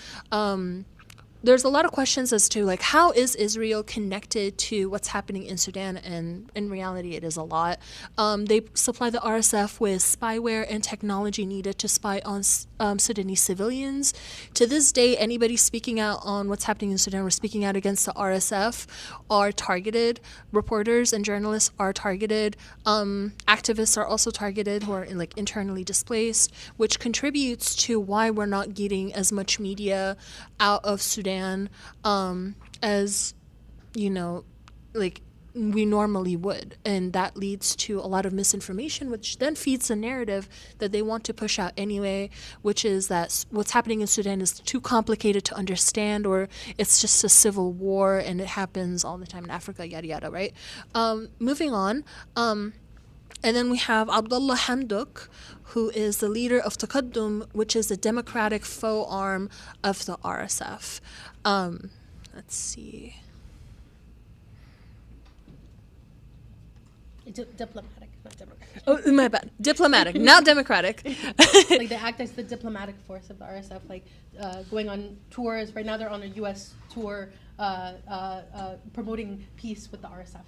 there's a lot of questions as to like how is Israel connected to what's happening in Sudan, and in reality it is a lot. They supply the RSF with spyware and technology needed to spy on Sudanese civilians. To this day, anybody speaking out on what's happening in Sudan or speaking out against the RSF are targeted. Reporters and journalists are targeted. Activists are also targeted who are like internally displaced, which contributes to why we're not getting as much media out of Sudan as, you know, like we normally would. And that leads to a lot of misinformation, which then feeds the narrative that they want to push out anyway, which is that what's happening in Sudan is too complicated to understand, or it's just a civil war and it happens all the time in Africa, yada yada, right? Moving on. And then we have Abdullah Hamdok, who is the leader of Taqaddum, which is the democratic faux arm of the RSF. Let's see. Diplomatic, not democratic. Oh, my bad. Diplomatic, not democratic. Like they act as the diplomatic force of the RSF, like going on tours. Right now they're on a U.S. tour promoting peace with the RSF.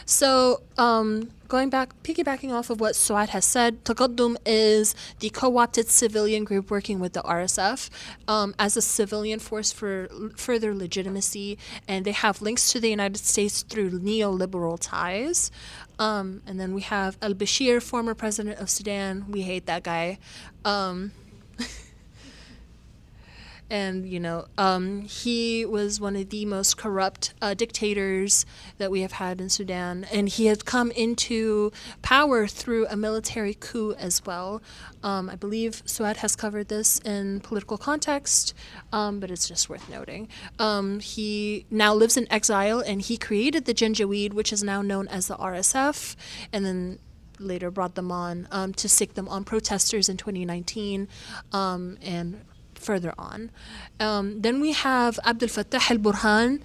So, piggybacking off of what Suad has said, Taqaddum is the co-opted civilian group working with the RSF as a civilian force for further legitimacy, and they have links to the United States through neoliberal ties. And then we have al-Bashir, former president of Sudan. We hate that guy. And, you know, he was one of the most corrupt dictators that we have had in Sudan. And he had come into power through a military coup as well. I believe Suad has covered this in political context, but it's just worth noting. He now lives in exile, and he created the Janjaweed, which is now known as the RSF, and then later brought them on to stick them on protesters in 2019 and further on. Then we have Abdel Fattah al-Burhan,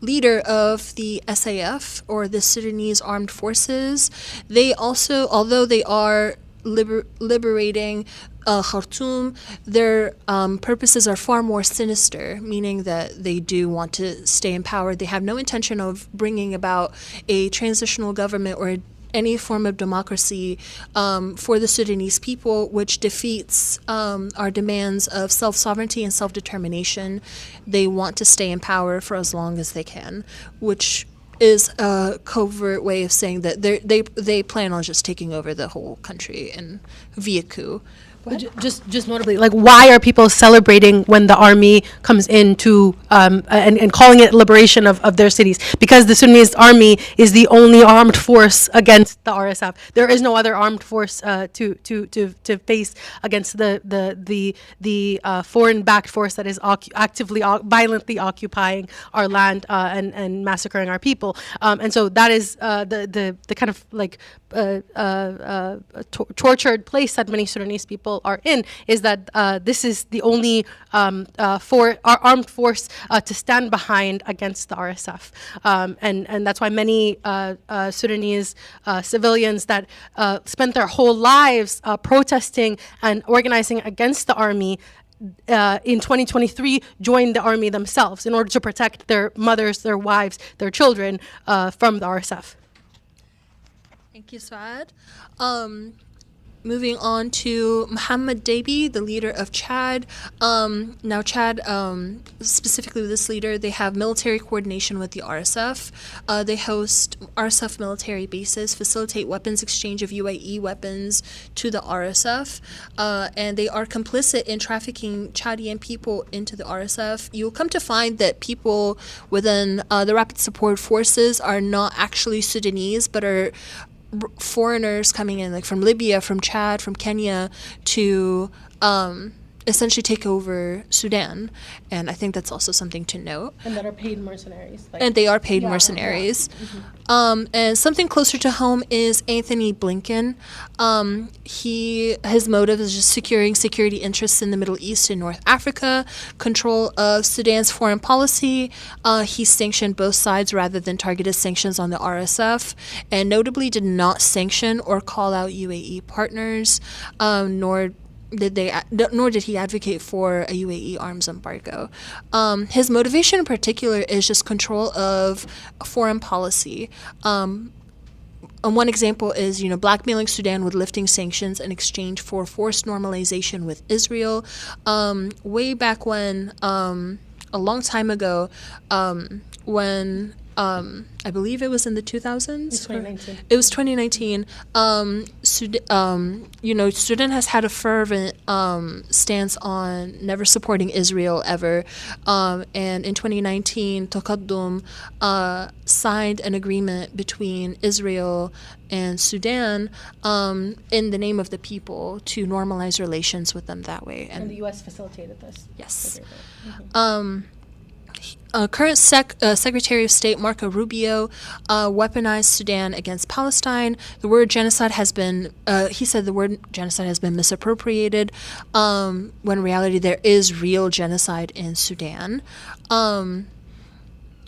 leader of the SAF, or the Sudanese Armed Forces. They also, although they are liberating Khartoum, their purposes are far more sinister, meaning that they do want to stay in power. They have no intention of bringing about a transitional government or any form of democracy for the Sudanese people, which defeats our demands of self-sovereignty and self-determination. They want to stay in power for as long as they can, which is a covert way of saying that they plan on just taking over the whole country and via coup. Just notably, like, why are people celebrating when the army comes in to and calling it liberation of their cities? Because the Sudanese army is the only armed force against the RSF. There is no other armed force to face against the foreign-backed force that is actively violently occupying our land and massacring our people. And so that is the kind of like tortured place that many Sudanese people are in, is that this is the only armed force to stand behind against the RSF. And that's why many Sudanese civilians that spent their whole lives protesting and organizing against the army in 2023 joined the army themselves in order to protect their mothers, their wives, their children from the RSF. Thank you, Suad. Moving on to Mohammed Dabi, the leader of Chad. Now Chad, specifically with this leader, they have military coordination with the RSF. They host RSF military bases, facilitate weapons exchange of UAE weapons to the RSF, and they are complicit in trafficking Chadian people into the RSF. You'll come to find that people within the Rapid Support Forces are not actually Sudanese, but are foreigners coming in, like from Libya, from Chad, from Kenya, to essentially take over Sudan. And I think that's also something to note. And that are paid mercenaries. And they are paid mercenaries. Yeah. Mm-hmm. And something closer to home is Anthony Blinken. His motive is just securing security interests in the Middle East and North Africa, control of Sudan's foreign policy. He sanctioned both sides rather than targeted sanctions on the RSF, and notably did not sanction or call out UAE partners, nor nor did he advocate for a UAE arms embargo. His motivation in particular is just control of foreign policy. And one example is, blackmailing Sudan with lifting sanctions in exchange for forced normalization with Israel. Way back when, a long time ago, when I believe it was in the 2000s. It's 2019. It was 2019. Sudan has had a fervent stance on never supporting Israel ever. And in 2019, Taqaddum signed an agreement between Israel and Sudan in the name of the people to normalize relations with them that way. And the U.S. facilitated this. Yes. agreement. Current Secretary of State Marco Rubio weaponized Sudan against Palestine. The word genocide has been, he said the word genocide has been misappropriated, when in reality there is real genocide in Sudan.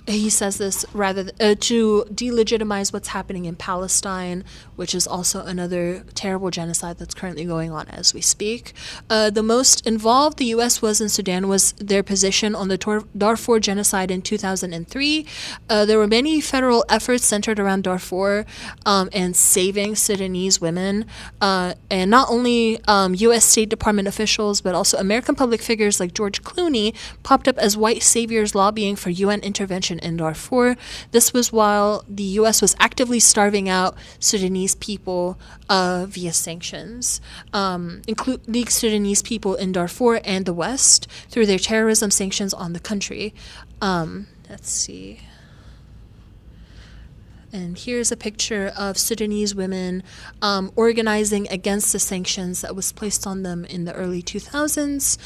He says this rather to delegitimize what's happening in Palestine, which is also another terrible genocide that's currently going on as we speak. The most involved the U.S. was in Sudan was their position on the Darfur genocide in 2003. There were many federal efforts centered around Darfur and saving Sudanese women. And not only U.S. State Department officials, but also American public figures like George Clooney popped up as white saviors lobbying for UN intervention in Darfur. This was while the U.S. was actively starving out Sudanese people via sanctions, including Sudanese people in Darfur and the West through their terrorism sanctions on the country. Let's see. And here's a picture of Sudanese women organizing against the sanctions that was placed on them in the early 2000s.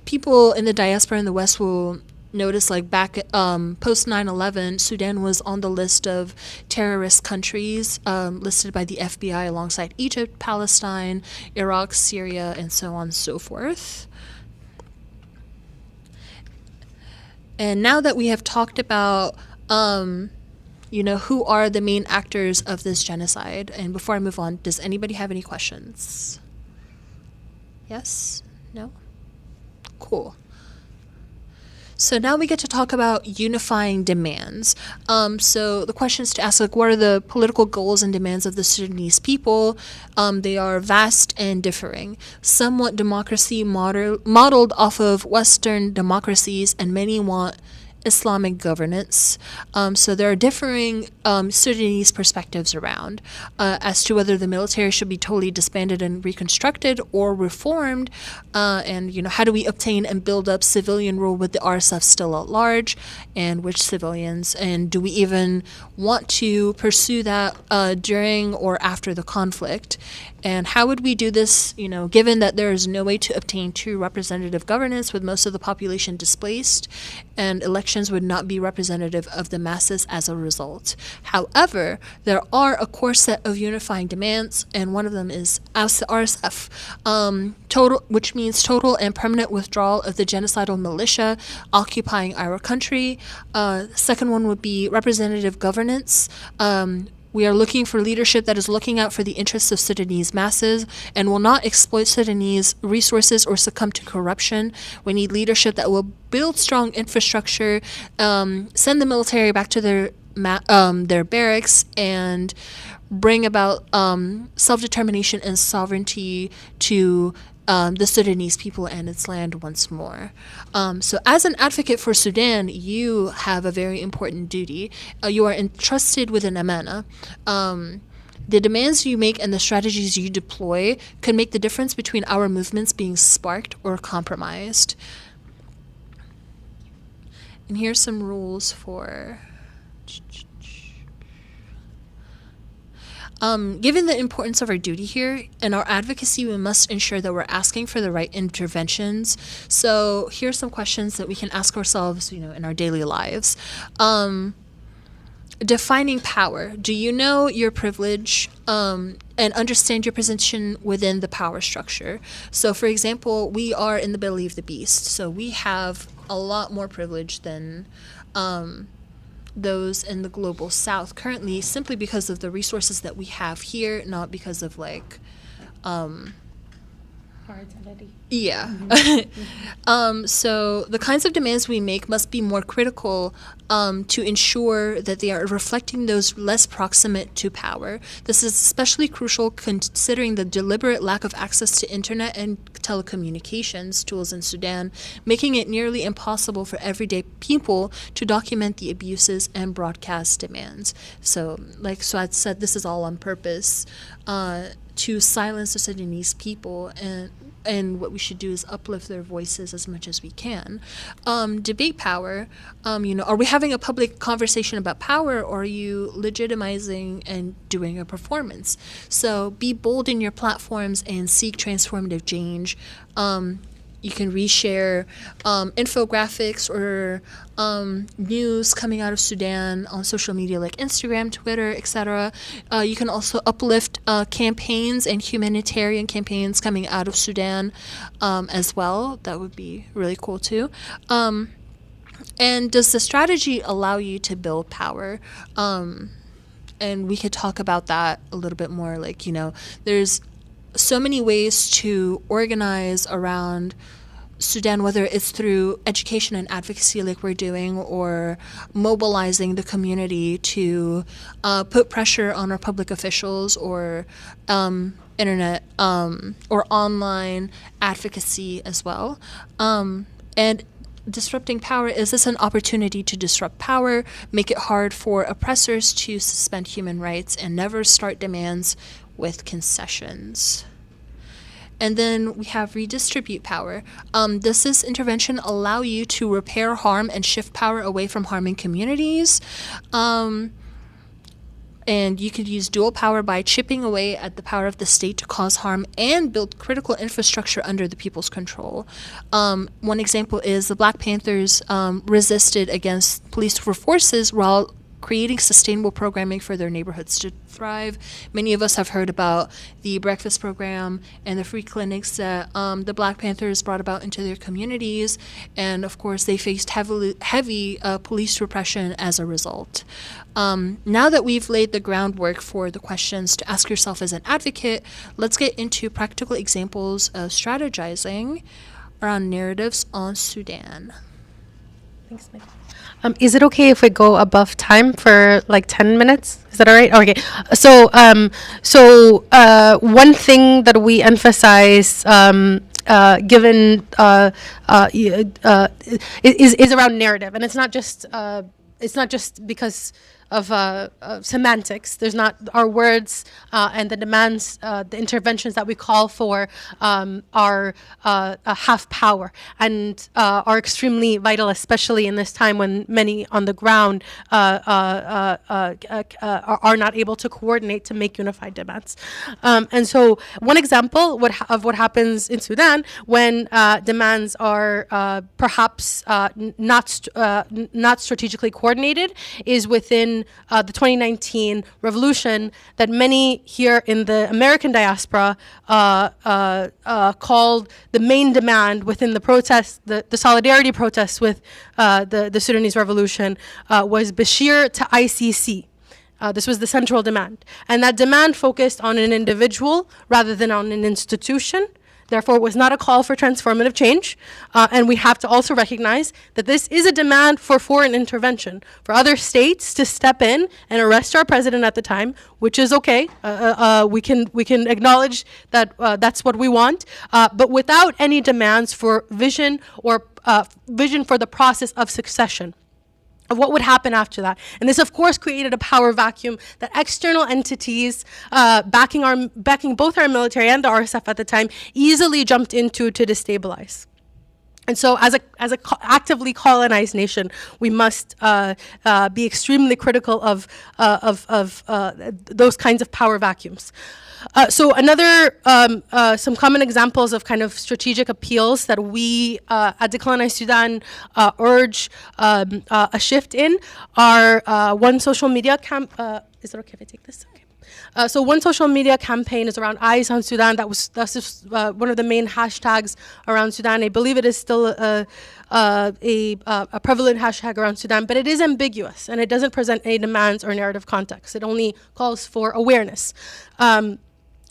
People in the diaspora in the West will notice, like back post 9/11, Sudan was on the list of terrorist countries listed by the FBI alongside Egypt, Palestine, Iraq, Syria, and so on and so forth. And now that we have talked about, who are the main actors of this genocide, and before I move on, does anybody have any questions? Yes? No? Cool. So now we get to talk about unifying demands. So the questions to ask, like, what are the political goals and demands of the Sudanese people? They are vast and differing. Some want democracy modeled off of Western democracies, and many want Islamic governance. So there are differing Sudanese perspectives around as to whether the military should be totally disbanded and reconstructed or reformed, and how do we obtain and build up civilian rule with the RSF still at large, and which civilians, and do we even want to pursue that during or after the conflict? And how would we do this, given that there is no way to obtain true representative governance with most of the population displaced, and elections would not be representative of the masses as a result. However, there are a core set of unifying demands, and one of them is RSF, which means total and permanent withdrawal of the genocidal militia occupying our country. Second one would be representative governance. We are looking for leadership that is looking out for the interests of Sudanese masses and will not exploit Sudanese resources or succumb to corruption. We need leadership that will build strong infrastructure, send the military back to their barracks, and bring about self-determination and sovereignty to the Sudanese people and its land once more. So as an advocate for Sudan, you have a very important duty. You are entrusted with an amana. The demands you make and the strategies you deploy could make the difference between our movements being sparked or compromised. And here's some rules for... Given the importance of our duty here and our advocacy, we must ensure that we're asking for the right interventions. So here's some questions that we can ask ourselves, in our daily lives. Defining power. Do you know your privilege and understand your position within the power structure? So, for example, we are in the belly of the beast, so we have a lot more privilege than those in the global south currently, simply because of the resources that we have here, not because of Our identity. Yeah. So the kinds of demands we make must be more critical to ensure that they are reflecting those less proximate to power. This is especially crucial considering the deliberate lack of access to internet and telecommunications tools in Sudan, making it nearly impossible for everyday people to document the abuses and broadcast demands. So, like Suad said, this is all on purpose to silence the Sudanese people, and what we should do is uplift their voices as much as we can. Debate power, are we having a public conversation about power, or are you legitimizing and doing a performance? So be bold in your platforms and seek transformative change. You can reshare infographics or news coming out of Sudan on social media like Instagram, Twitter, etc. You can also uplift campaigns and humanitarian campaigns coming out of Sudan as well. That would be really cool too. And does the strategy allow you to build power? And we could talk about that a little bit more. Like, there's so many ways to organize around Sudan, whether it's through education and advocacy like we're doing, or mobilizing the community to put pressure on our public officials, or internet or online advocacy as well. And disrupting power, is this an opportunity to disrupt power, make it hard for oppressors to suspend human rights, and never start demands with concessions? And then we have redistribute power. Does this intervention allow you to repair harm and shift power away from harming communities? And you could use dual power by chipping away at the power of the state to cause harm and build critical infrastructure under the people's control. One example is the Black Panthers resisted against police forces while creating sustainable programming for their neighborhoods to thrive. Many of us have heard about the breakfast program and the free clinics that the Black Panthers brought about into their communities, and of course they faced heavy police repression as a result. Now that we've laid the groundwork for the questions to ask yourself as an advocate, let's get into practical examples of strategizing around narratives on Sudan. Thanks, Mike. Is it okay if we go above time for like 10 minutes? Is that all right? Okay. So, one thing that we emphasize, given is around narrative, and it's not just because of semantics. There's not our words and the demands, the interventions that we call for are have power and are extremely vital, especially in this time when many on the ground are not able to coordinate to make unified demands. And so, one example of what happens in Sudan when demands are perhaps not strategically coordinated is within the 2019 revolution that many here in the American diaspora called the main demand within the protest, the solidarity protests with the Sudanese revolution was Bashir to ICC. This was the central demand. And that demand focused on an individual rather than on an institution. Therefore, it was not a call for transformative change. And we have to also recognize that this is a demand for foreign intervention, for other states to step in and arrest our president at the time, which is okay. We can acknowledge that that's what we want, but without any demands for vision or vision for the process of succession, of what would happen after that. And this, of course, created a power vacuum that external entities backing both our military and the RSF at the time easily jumped into to destabilize. And so as a actively colonized nation, we must be extremely critical of those kinds of power vacuums. So some common examples of kind of strategic appeals that we at Decolonize Sudan urge a shift in are one social media is it okay if I take this? Okay. So one social media campaign is around Eyes on Sudan. That's just one of the main hashtags around Sudan. I believe it is still a prevalent hashtag around Sudan, but it is ambiguous and it doesn't present any demands or narrative context. It only calls for awareness.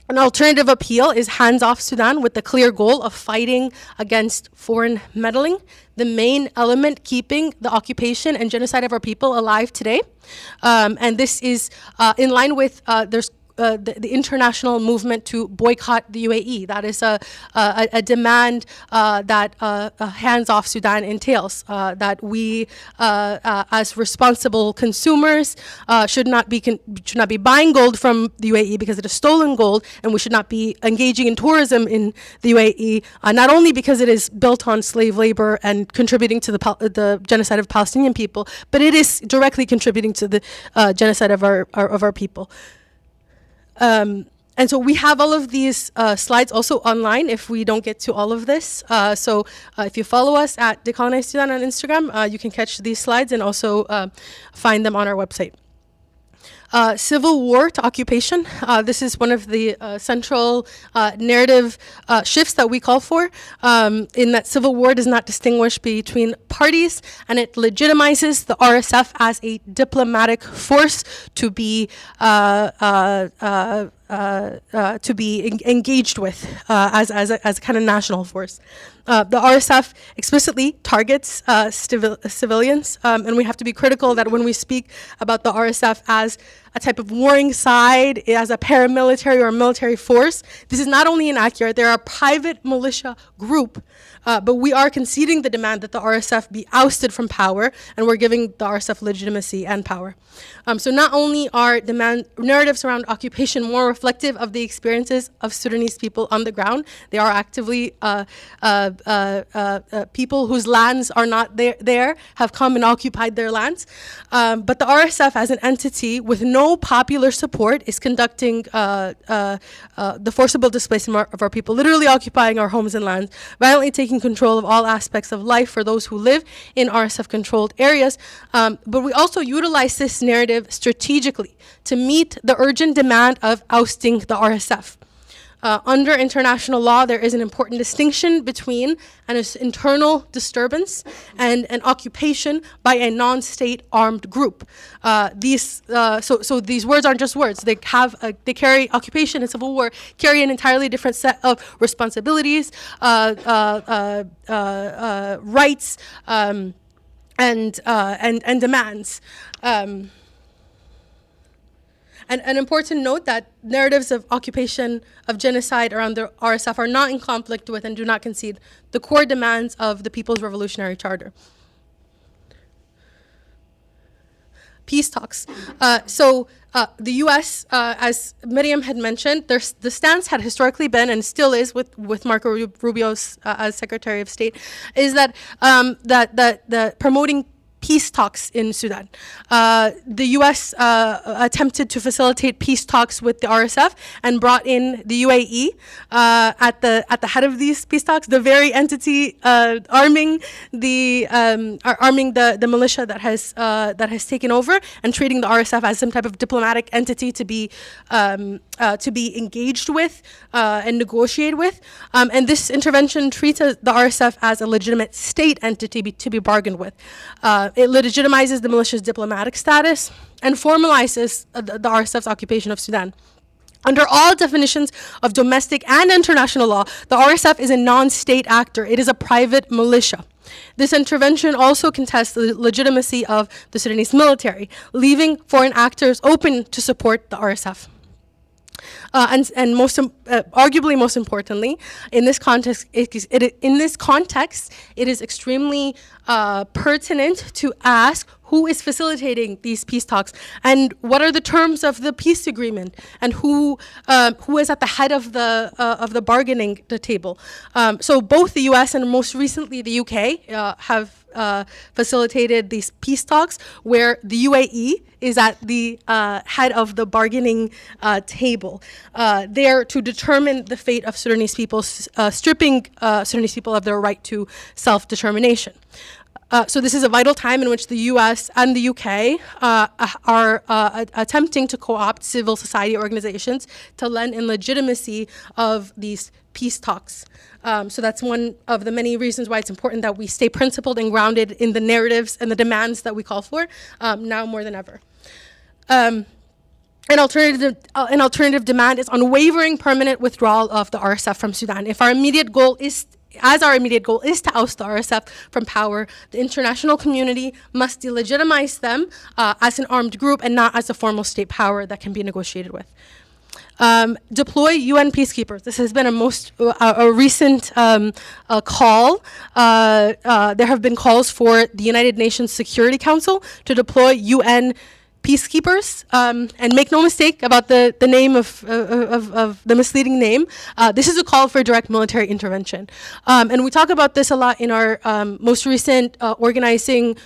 An alternative appeal is Hands Off Sudan, with the clear goal of fighting against foreign meddling, the main element keeping the occupation and genocide of our people alive today. And this is in line with the international movement to boycott the UAE. That is a demand that Hands Off Sudan entails, that we, as responsible consumers, should not be buying gold from the UAE because it is stolen gold, and we should not be engaging in tourism in the UAE, not only because it is built on slave labor and contributing to the genocide of Palestinian people, but it is directly contributing to the genocide of our people. And so we have all of these slides also online if we don't get to all of this. So if you follow us at Decolonize Sudan on Instagram, you can catch these slides and also find them on our website. Civil war to occupation. This is one of the central narrative shifts that we call for, in that civil war does not distinguish between parties, and it legitimizes the RSF as a diplomatic force to be engaged with as a kind of national force. The RSF explicitly targets civilians, and we have to be critical that when we speak about the RSF as a type of warring side, as a paramilitary or military force, this is not only inaccurate, they're a private militia group, but we are conceding the demand that the RSF be ousted from power, and we're giving the RSF legitimacy and power. So not only are narratives around occupation more reflective of the experiences of Sudanese people on the ground, they are actively people whose lands are not there have come and occupied their lands. But the RSF as an entity with no popular support is conducting the forcible displacement of our people, literally occupying our homes and lands, violently taking control of all aspects of life for those who live in RSF-controlled areas. But we also utilize this narrative strategically to meet the urgent demand of ousting the RSF. Under international law, there is an important distinction between an internal disturbance and an occupation by a non-state armed group. So these words aren't just words. They carry occupation and civil war carry an entirely different set of responsibilities, rights, and demands. And an important note that narratives of occupation, of genocide around the RSF are not in conflict with and do not concede the core demands of the People's Revolutionary Charter. Peace talks. The U.S., as Miriam had mentioned, the stance had historically been, and still is with Marco Rubio as Secretary of State, is that promoting peace talks in Sudan. The U.S. Attempted to facilitate peace talks with the RSF and brought in the UAE at the head of these peace talks, the very entity arming the militia that has taken over and treating the RSF as some type of diplomatic entity to be engaged with and negotiate with. And this intervention treats the RSF as a legitimate state entity to be bargained with. It legitimizes the militia's diplomatic status and formalizes the RSF's occupation of Sudan. Under all definitions of domestic and international law, the RSF is a non-state actor. It is a private militia. This intervention also contests the legitimacy of the Sudanese military, leaving foreign actors open to support the RSF. And arguably most importantly, in this context, it is extremely pertinent to ask who is facilitating these peace talks and what are the terms of the peace agreement and who is at the head of the bargaining table. So both the U.S. and most recently the U.K. Have facilitated these peace talks where the UAE is at the head of the bargaining table, there to determine the fate of Sudanese people, stripping Sudanese people of their right to self-determination. So this is a vital time in which the U.S. and the UK are attempting to co-opt civil society organizations to lend in legitimacy of these peace talks. So that's one of the many reasons why it's important that we stay principled and grounded in the narratives and the demands that we call for now more than ever. An alternative demand is unwavering permanent withdrawal of the RSF from Sudan. If our immediate goal is to oust the RSF from power, the international community must delegitimize them as an armed group and not as a formal state power that can be negotiated with. Deploy UN peacekeepers. This has been a recent call. There have been calls for the United Nations Security Council to deploy UN peacekeepers, and make no mistake about the name of the misleading name. This is a call for direct military intervention. And we talk about this a lot in our most recent organizing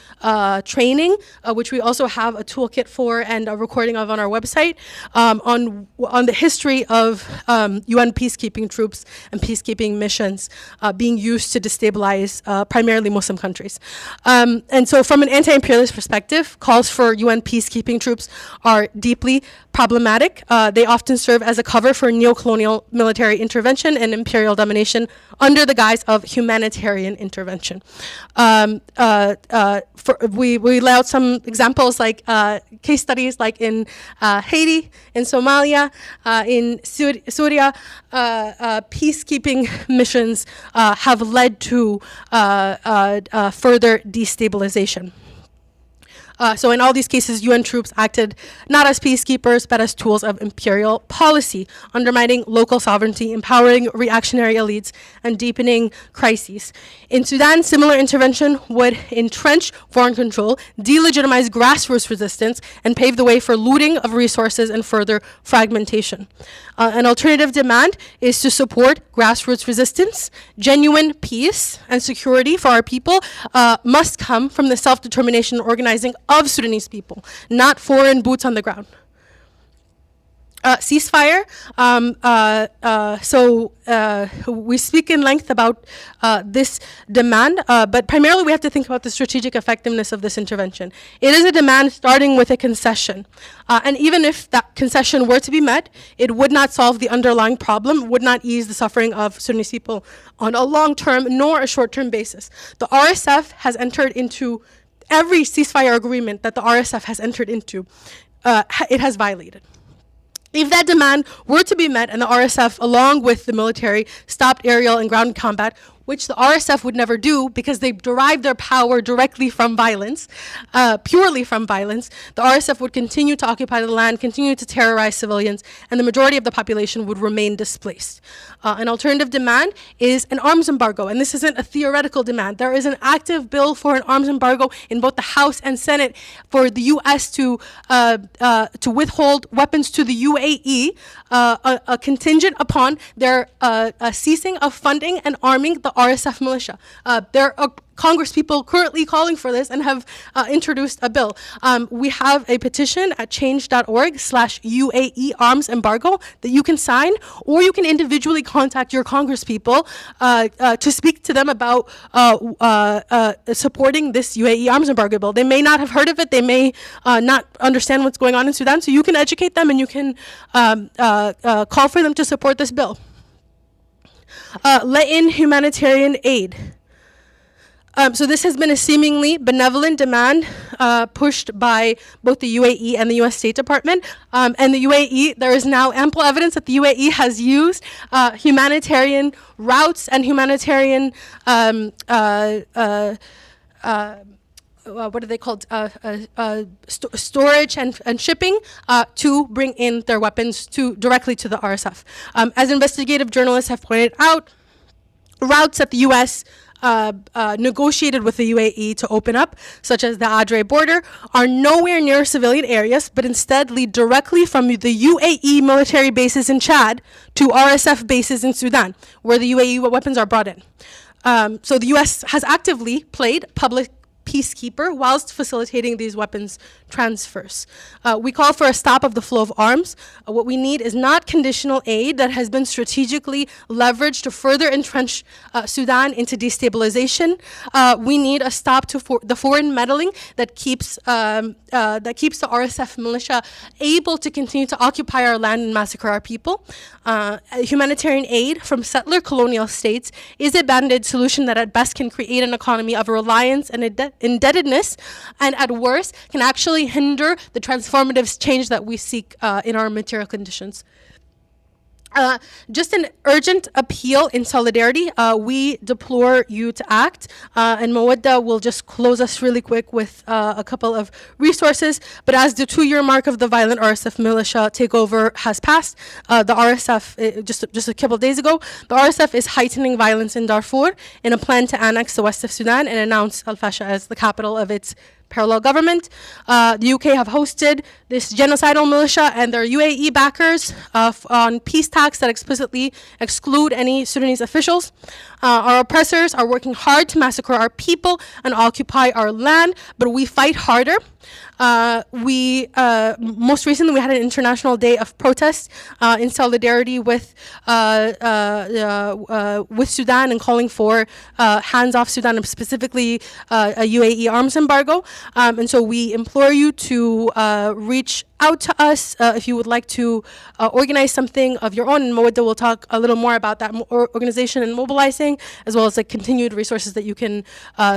training, which we also have a toolkit for and a recording of on our website, on the history of UN peacekeeping troops and peacekeeping missions being used to destabilize primarily Muslim countries. And so from an anti-imperialist perspective, calls for UN peacekeeping troops are deeply problematic. They often serve as a cover for neo-colonial military intervention and imperial domination under the guise of humanitarian intervention. We lay out some examples like case studies like in Haiti, in Somalia, in Syria. Peacekeeping missions have led to further destabilization. So in all these cases, UN troops acted not as peacekeepers, but as tools of imperial policy, undermining local sovereignty, empowering reactionary elites, and deepening crises. In Sudan, similar intervention would entrench foreign control, delegitimize grassroots resistance, and pave the way for looting of resources and further fragmentation. An alternative demand is to support grassroots resistance. Genuine peace and security for our people must come from the self-determination and organizing of Sudanese people, not foreign boots on the ground. Ceasefire. We speak in length about this demand, but primarily we have to think about the strategic effectiveness of this intervention. It is a demand starting with a concession. And even if that concession were to be met, it would not solve the underlying problem, would not ease the suffering of Sudanese people on a long-term nor a short-term basis. The RSF has entered into every ceasefire agreement that the RSF has entered into, it has violated. If that demand were to be met and the RSF, along with the military, stopped aerial and ground combat, which the RSF would never do because they derive their power directly from violence, purely from violence, the RSF would continue to occupy the land, continue to terrorize civilians, and the majority of the population would remain displaced. An alternative demand is an arms embargo, and this isn't a theoretical demand. There is an active bill for an arms embargo in both the House and Senate for the U.S. to withhold weapons to the UAE, a contingent upon their ceasing of funding and arming the RSF militia. There are Congress people currently calling for this and have introduced a bill. We have a petition at change.org/UAE arms embargo that you can sign, or you can individually contact your Congress people to speak to them about supporting this UAE arms embargo bill. They may not have heard of it. They may not understand what's going on in Sudan. So you can educate them and you can call for them to support this bill. Let in humanitarian aid. So this has been a seemingly benevolent demand pushed by both the UAE and the U.S. State Department. And the UAE, there is now ample evidence that the UAE has used humanitarian routes and humanitarian, what are they called, storage and shipping to bring in their weapons directly to the RSF. As investigative journalists have pointed out, routes that the U.S. Negotiated with the UAE to open up, such as the Adre border, are nowhere near civilian areas, but instead lead directly from the UAE military bases in Chad to RSF bases in Sudan, where the UAE weapons are brought in. So the U.S. has actively played public peacekeeper whilst facilitating these weapons transfers. We call for a stop of the flow of arms. What we need is not conditional aid that has been strategically leveraged to further entrench Sudan into destabilization. We need a stop to the foreign meddling that keeps the RSF militia able to continue to occupy our land and massacre our people. Humanitarian aid from settler colonial states is a band-aid solution that at best can create an economy of reliance and a indebtedness, and at worst can actually hinder the transformative change that we seek in our material conditions. Just an urgent appeal in solidarity. We deplore you to act. And Mawadda will just close us really quick with a couple of resources. But as the 2-year mark of the violent RSF militia takeover has passed, the RSF, just a couple of days ago, the RSF is heightening violence in Darfur in a plan to annex the west of Sudan and announce Al Fasha as the capital of its parallel government. The UK have hosted this genocidal militia and their UAE backers on peace talks that explicitly exclude any Sudanese officials. Our oppressors are working hard to massacre our people and occupy our land, but we fight harder. Most recently we had an international day of protest in solidarity with Sudan and calling for hands off Sudan, and specifically a UAE arms embargo. And so we implore you to reach out to us if you would like to organize something of your own. And Mawadda will talk a little more about that organization and mobilizing, as well as the continued resources that you can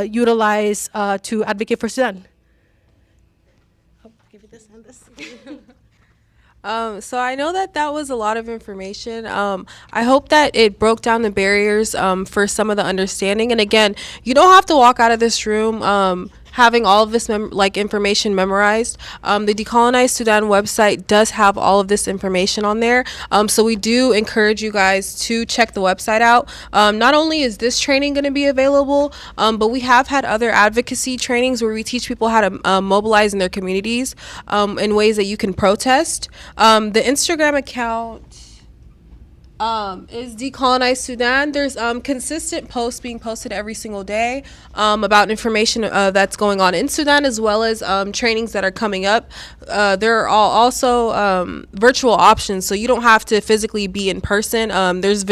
utilize to advocate for Sudan. So I know that was a lot of information. I hope that it broke down the barriers for some of the understanding. And again, you don't have to walk out of this room having all of this information memorized. The Decolonize Sudan website does have all of this information on there. So we do encourage you guys to check the website out. Not only is this training going to be available, but we have had other advocacy trainings where we teach people how to mobilize in their communities in ways that you can protest. The Instagram account is Decolonize Sudan. There's consistent posts being posted every single day about information that's going on in Sudan, as well as trainings that are coming up. There are also virtual options, so you don't have to physically be in person. There's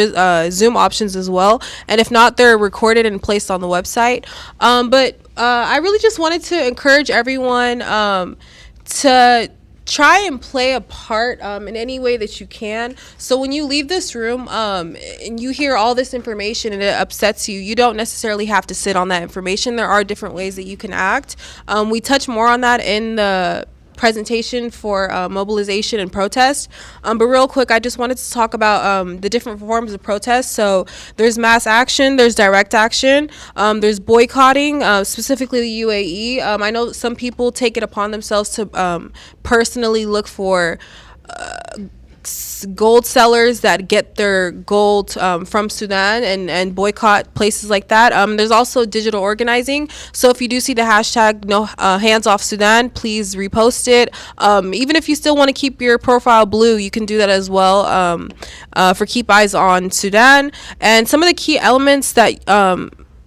Zoom options as well, and if not, they're recorded and placed on the website. But I really just wanted to encourage everyone to try and play a part in any way that you can. So when you leave this room and you hear all this information and it upsets you, you don't necessarily have to sit on that information. There are different ways that you can act. We touch more on that in the presentation for mobilization and protest. But real quick, I just wanted to talk about the different forms of protest. So there's mass action, there's direct action, there's boycotting, specifically the UAE. I know some people take it upon themselves to personally look for gold sellers that get their gold from Sudan and boycott places like that. There's also digital organizing. So if you do see the hashtag no hands off Sudan, please repost it. Even if you still want to keep your profile blue, you can do that as well for Keep Eyes on Sudan. And some of the key elements that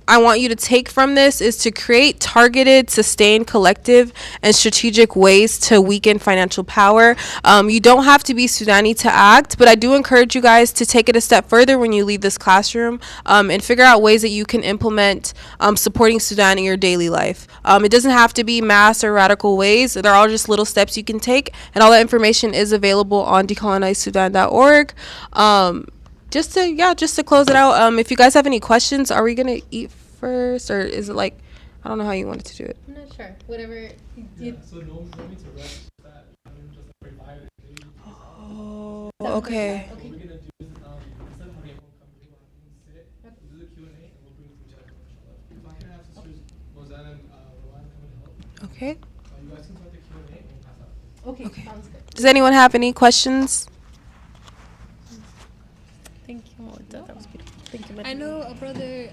I want you to take from this is to create targeted, sustained, collective, and strategic ways to weaken financial power. You don't have to be Sudani to act, but I do encourage you guys to take it a step further when you leave this classroom and figure out ways that you can implement supporting Sudan in your daily life. It doesn't have to be mass or radical ways. They're all just little steps you can take, and all that information is available on decolonizesudan.org. Just to close it out, if you guys have any questions, are we gonna eat first, or is it like, I don't know how you wanted to do it. I'm not sure. Whatever. So no need to rush that. Just like revive it. Oh, okay. What we're gonna do is instead of having everyone come here, we'll sit, we'll do the Q&A, and we'll bring it to each other. If I can have sisters Rosanna and Rowan come and help. Okay. You guys can start the Q&A and we'll pass out. Okay. Sounds good. Does anyone have any questions? Thank you, Mawadda. That was beautiful. Thank you, I know a brother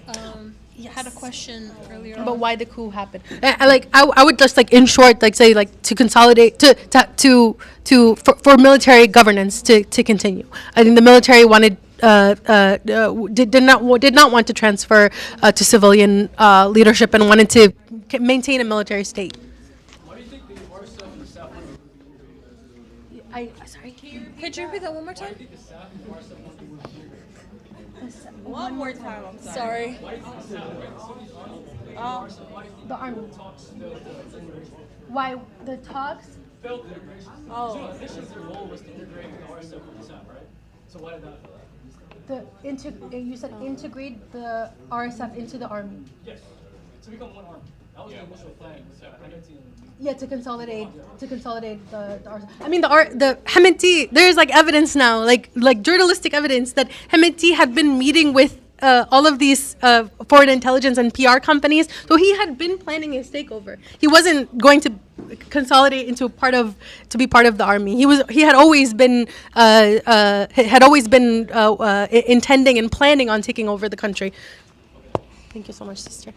had a question earlier But on. why the coup happened? I would just in short say to consolidate for military governance to continue. I think the military wanted did not want to transfer to civilian leadership and wanted to maintain a military state. Why do you think the RSF and the staff Sorry. Could you repeat that one more time? One more time, I'm Sorry. The army. Why the talks? Oh. Their role was to integrate the RSF with the staff, right? So why did that? You said integrate the RSF into the army. Yes. To become one army. That was the initial plan. Hemeti and Yeah, to consolidate the RSF. I mean, the Hemeti. There's like evidence now, like journalistic evidence that Hemeti had been meeting with all of these foreign intelligence and PR companies. So he had been planning his takeover. He wasn't going to consolidate into to be part of the army. He had always been intending and planning on taking over the country. Thank you so much, sister.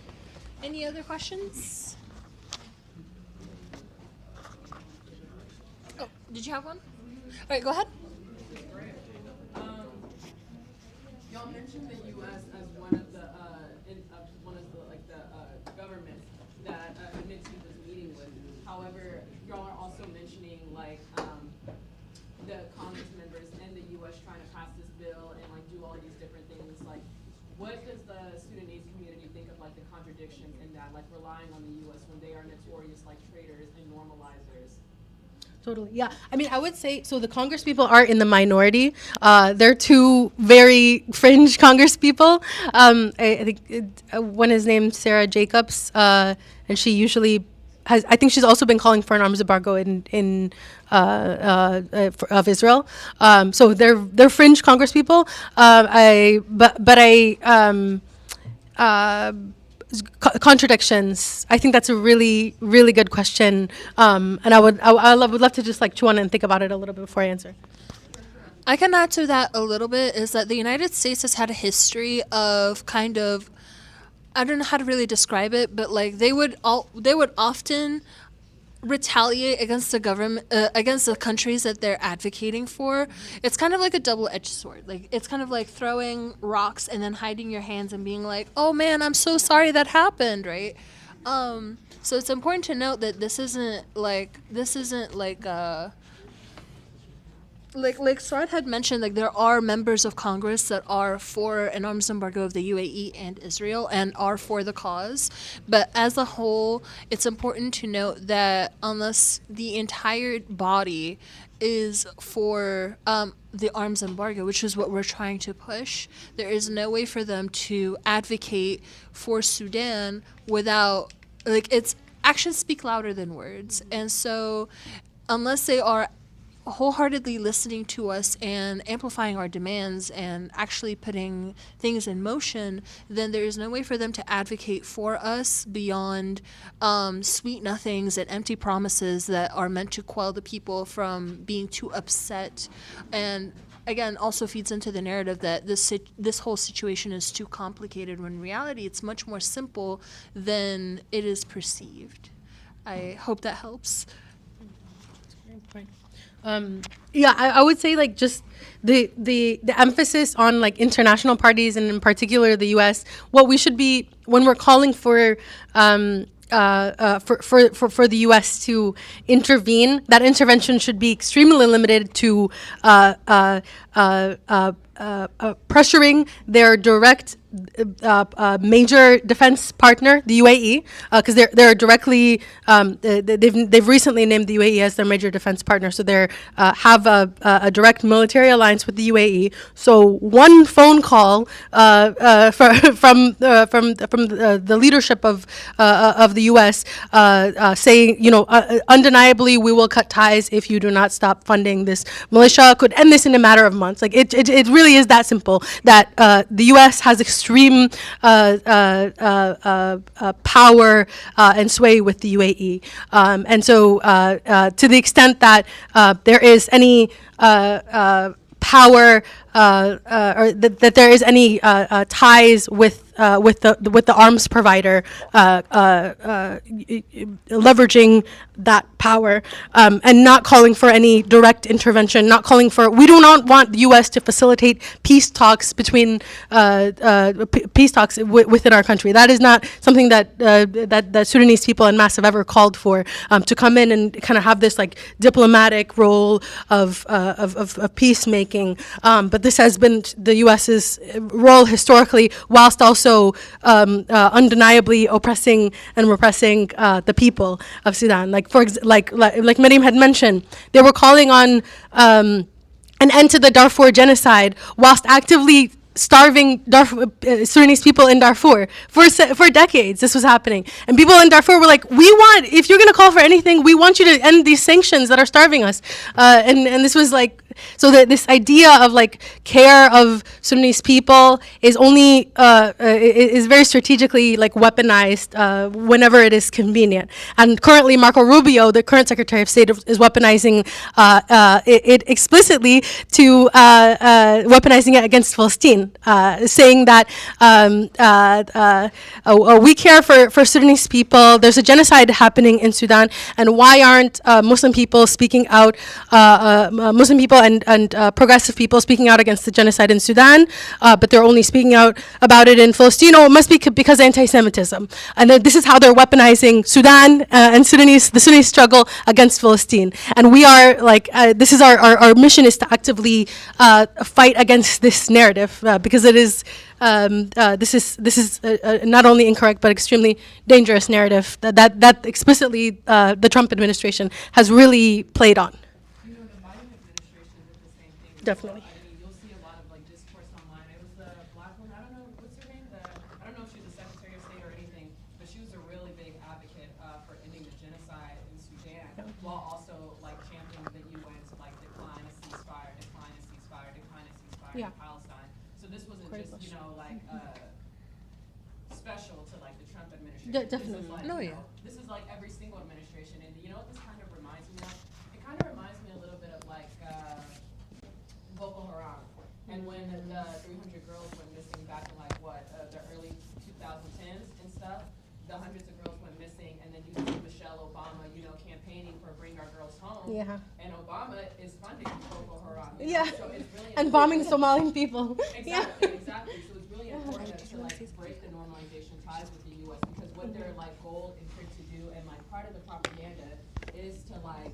Any other questions? Oh, did you have one? All right, go ahead. Y'all mentioned the U.S. as one of the governments that Nixon was meeting with. However, y'all are also mentioning the Congress members and the U.S. trying to pass this bill and do all these different things. What does the Sudanese community think of the contradictions in that, relying on the U.S. when they are notorious traitors and normalizers? Totally. Yeah. I mean, I would say so. The Congress people are in the minority. They're two very fringe Congress people. I think one is named Sarah Jacobs, and she usually has. I think she's also been calling for an arms embargo of Israel. So they're fringe Congress people. Contradictions. I think that's a really, really good question, and I would love to just chew on it and think about it a little bit before I answer. I can add to that a little bit is that the United States has had a history of I don't know how to really describe it, but they would often retaliate against the government, against the countries that they're advocating for. It's kind of like a double-edged sword. It's kind of like throwing rocks and then hiding your hands and being like, "Oh man, I'm so sorry that happened," right? So it's important to note that this isn't like Saad had mentioned, there are members of Congress that are for an arms embargo of the UAE and Israel and are for the cause. But as a whole, it's important to note that unless the entire body is for the arms embargo, which is what we're trying to push, there is no way for them to advocate for Sudan without, it's actions speak louder than words. And so unless they are wholeheartedly listening to us and amplifying our demands and actually putting things in motion, then there is no way for them to advocate for us beyond sweet nothings and empty promises that are meant to quell the people from being too upset. And again, also feeds into the narrative that this whole situation is too complicated, when in reality it's much more simple than it is perceived. I hope that helps. I would say just the emphasis on international parties, and in particular the U.S. What we should be, when we're calling for the U.S. to intervene, that intervention should be extremely limited to pressuring their direct major defense partner, the UAE, because they're directly they've recently named the UAE as their major defense partner, so they have a direct military alliance with the UAE. So one phone call from the leadership of the U.S. Saying, undeniably we will cut ties if you do not stop funding this militia, could end this in a matter of months. It really is that simple. That the U.S. has extreme power and sway with the UAE, and so to the extent that there is any power or that there is any ties with the arms provider, leveraging that power, and not calling for any direct intervention, we do not want the U.S. to facilitate peace talks within our country. That is not something that Sudanese people en masse have ever called for, to come in and kind of have this diplomatic role of peacemaking. But this has been the U.S.'s role historically, whilst also undeniably oppressing and repressing the people of Sudan. Like Mariam had mentioned, they were calling on an end to the Darfur genocide, whilst actively starving Sudanese people in Darfur for decades. This was happening, and people in Darfur were like, "We want, if you're going to call for anything, we want you to end these sanctions that are starving us." And this was like, so that this idea of like care of Sudanese people is only is very strategically like weaponized whenever it is convenient. And currently, Marco Rubio, the current Secretary of State, is weaponizing it explicitly to weaponizing it against Palestine, saying that we care for Sudanese people. There's a genocide happening in Sudan, and why aren't Muslim people speaking out? Muslim people and progressive people speaking out against the genocide in Sudan, but they're only speaking out about it in Palestine. Oh, it must be because anti-Semitism, and this is how they're weaponizing Sudan and the Sunni struggle against Palestine. And we are like, this is our mission is to actively fight against this narrative because it is this is not only incorrect but extremely dangerous narrative that explicitly the Trump administration has really played on. You know, the Biden administration did the same thing. Definitely. So, I mean, you'll see a lot of like discourse online. It was the black woman, I don't know, what's her name? I don't know if she's a Secretary of State or anything, but she was a really big advocate for ending the genocide in Sudan, while also like championing the UN to like decline a ceasefire in Palestine. So this wasn't just, you know, like special to like the Trump administration. Definitely. This is like, No, you yeah. know, this is like every single administration. And you know what this kind of reminds me of? It kind of reminds me a little bit of like Boko Haram. And when the 300 girls went missing back in like what, the early 2010s and stuff, the hundreds of girls went missing, and then you see Michelle Obama, you know, campaigning for Bring Our Girls Home. Yeah. And Obama is funding Boko Haram. You Yeah. know? So it's really And bombing Somali people. Exactly, exactly. So it's really important to like break the normalization ties with the U.S. because what their like goal and trick to do, and like part of the propaganda is to like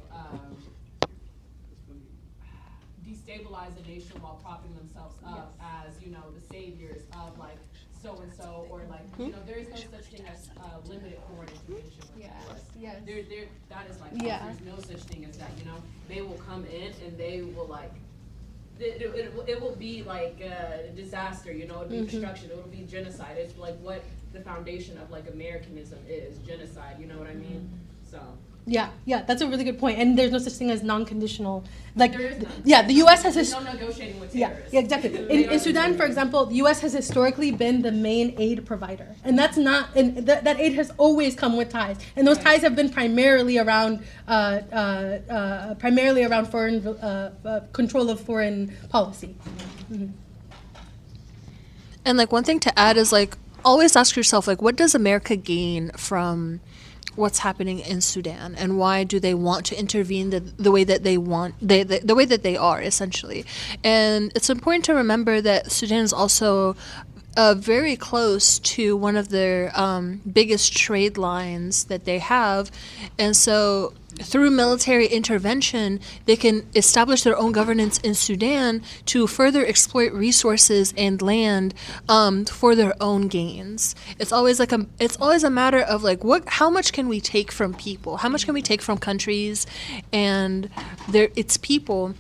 destabilize a nation while propping themselves up as, you know, the saviors of like so and so, or like, you know, there is no such thing as limited foreign intervention with the U.S. Yes. That is like Yeah. there's no such thing as that. You know, they will come in and they will like. It will be like a disaster, you know, it'll be destruction, it'll be genocide. It's like what the foundation of like Americanism is, genocide, you know what I mean? So. Yeah, that's a really good point. And there's no such thing as non-conditional. Like, There is none. yeah, the U.S. has There's this. no negotiating with Yeah, terrorists. yeah, exactly. In Sudan, for example, the U.S. has historically been the main aid provider, and that's not. And that aid has always come with ties, and those ties have been primarily around foreign control of foreign policy. And like one thing to add is like always ask yourself like what does America gain from what's happening in Sudan, and why do they want to intervene the way that they want, the way that they are essentially. And it's important to remember that Sudan is also very close to one of their biggest trade lines that they have, and so through military intervention, they can establish their own governance in Sudan to further exploit resources and land for their own gains. It's always like a matter of like how much can we take from people? How much can we take from countries and its people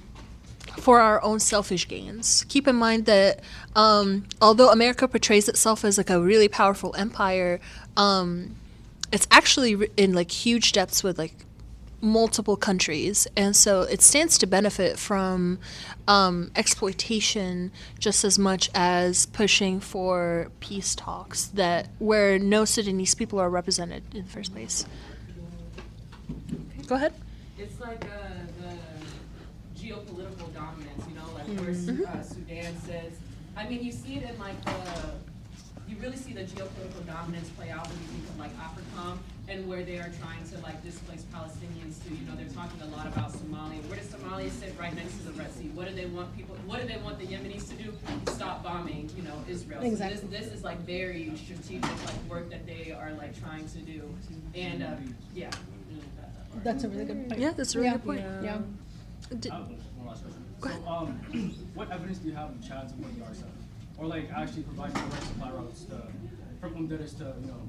for our own selfish gains? Keep in mind that although America portrays itself as like a really powerful empire, it's actually in like huge depths with like multiple countries, and so it stands to benefit from exploitation just as much as pushing for peace talks where no Sudanese people are represented in the first place. Go ahead. It's like the geopolitical dominance, you know, like where Sudan says. I mean, you see it in like you really see the geopolitical dominance play out when you think of like AFRICOM and where they are trying to like displace Palestinians too. You know, they're talking a lot about Somalia. Where does Somalia sit? Right next to the Red Sea. What do they want the Yemenis to do? Stop bombing, you know, Israel. Exactly. So this is like very strategic like work that they are like trying to do. And yeah. That's a really good point. Yeah, that's a really good point. Yeah. D- One last question. So, what evidence do you have of Chad's support the RSF? Or like actually providing direct supply routes from Honduras to, you know,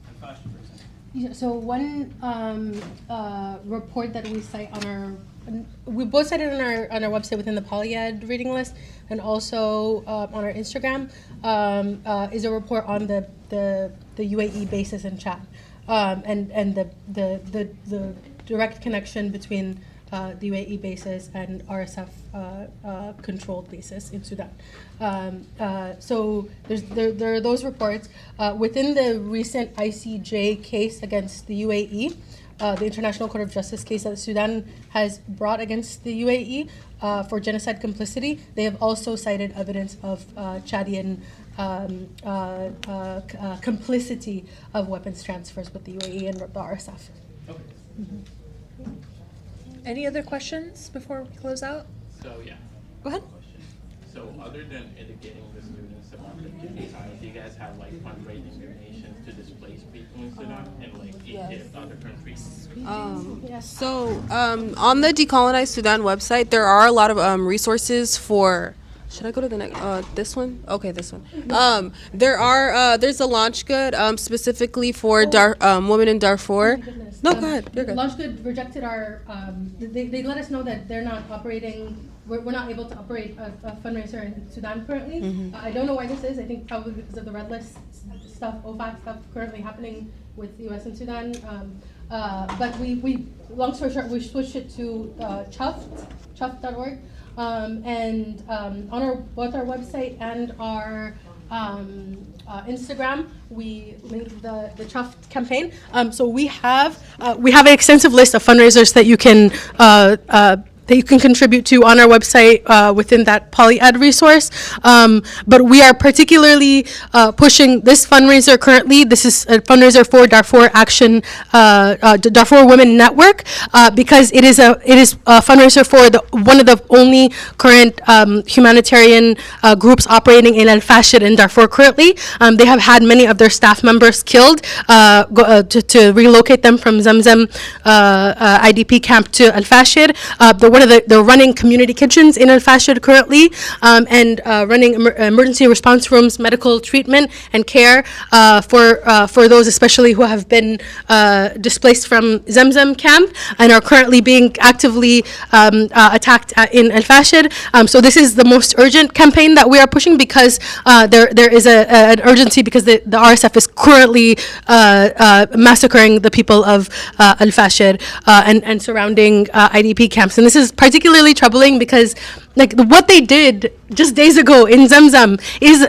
like fashion, for example? Yeah, so one report that we cite on our we both said it on our website within the Polyad reading list, and also on our Instagram, is a report on the UAE bases in Chad, and the direct connection between the UAE bases and RSF controlled bases in Sudan. So there are those reports. Within the recent ICJ case against the UAE, the International Court of Justice case that Sudan has brought against the UAE for genocide complicity, they have also cited evidence of Chadian complicity of weapons transfers with the UAE and the RSF. Any other questions before we close out? So yeah. Go ahead. So other than educating the students about the genocide, do you guys have like fundraising donations to displaced people in Sudan and like Egypt, other countries? So on the Decolonize Sudan website, there are a lot of resources for. Should I go to the next? This one? Okay, this one. There's a launch good specifically for women in Darfur. No, go ahead. You're good. LaunchGood rejected our. They let us know that they're not operating. We're not able to operate a fundraiser in Sudan currently. I don't know why this is. I think probably because of the red list stuff, OFAC stuff currently happening with the U.S. and Sudan. But we long story short, we switched it to chuft.org. And on both our website and our Instagram, we linked the Chuft campaign. So we have an extensive list of fundraisers that you can contribute to on our website within that Polyad resource. But we are particularly pushing this fundraiser currently. This is a fundraiser for Darfur Action, Darfur Women Network, because it is a fundraiser for one of the only current humanitarian groups operating in Al Fashir in Darfur currently. They have had many of their staff members killed to relocate them from Zamzam IDP camp to Al Fashir. They're running community kitchens in Al Fashir currently, and running emergency response rooms, medical treatment and care for those especially who have been displaced from Zamzam camp and are currently being actively attacked in Al Fashir. So this is the most urgent campaign that we are pushing because there is an urgency because the RSF is currently massacring the people of Al Fashir and surrounding IDP camps. And this is particularly troubling because what they did just days ago in Zamzam is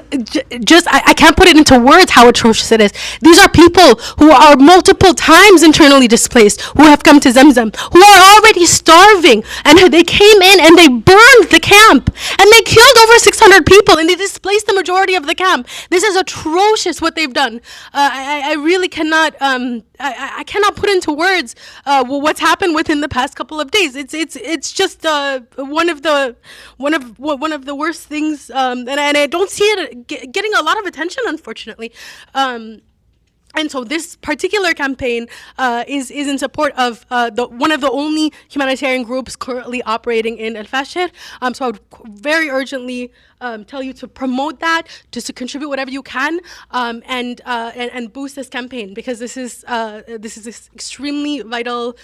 just, I can't put it into words how atrocious it is. These are people who are multiple times internally displaced, who have come to Zamzam, who are already starving, and they came in and they burned the camp, and they killed over 600 people, and they displaced the majority of the camp. This is atrocious what they've done. I really cannot, I cannot put into words what's happened within the past couple of days. It's just one of the worst things, and I don't see it getting a lot of attention, unfortunately. And so this particular campaign is in support of one of the only humanitarian groups currently operating in Al Fashir. So I would very urgently tell you to promote that, just to contribute whatever you can, and boost this campaign, because this is extremely vital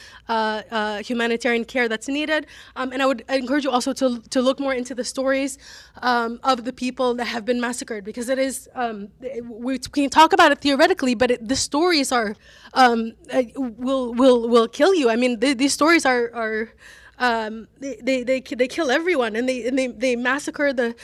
humanitarian care that's needed. And I would encourage you also to look more into the stories of the people that have been massacred, because it is we can talk about it theoretically, but the stories are will kill you. I mean, these stories are they kill everyone, and they massacre they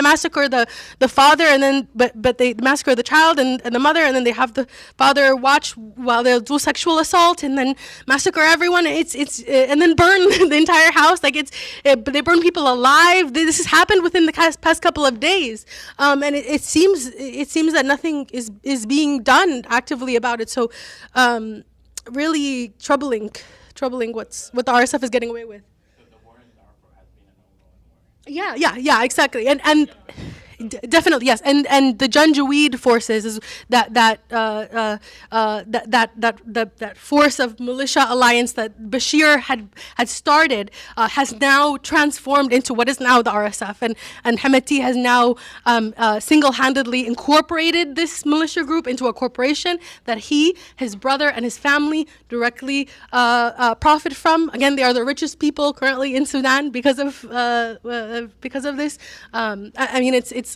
massacre the father, and then but they massacre the child and the mother, and then they have the father watch while they'll do sexual assault, and then massacre everyone. It's and then burn the entire house. But they burn people alive. This has happened within the past couple of days, and it seems that nothing is being done actively about it. So really troubling what the RSF is getting away with. So the war in Darfur has been an ongoing war. Yeah, exactly. And Definitely, yes, and the Janjaweed forces is that force of militia alliance that Bashir had started has now transformed into what is now the RSF, and Hemeti has now single-handedly incorporated this militia group into a corporation that he, his brother, and his family directly profit from. Again, they are the richest people currently in Sudan because of this. I mean, it's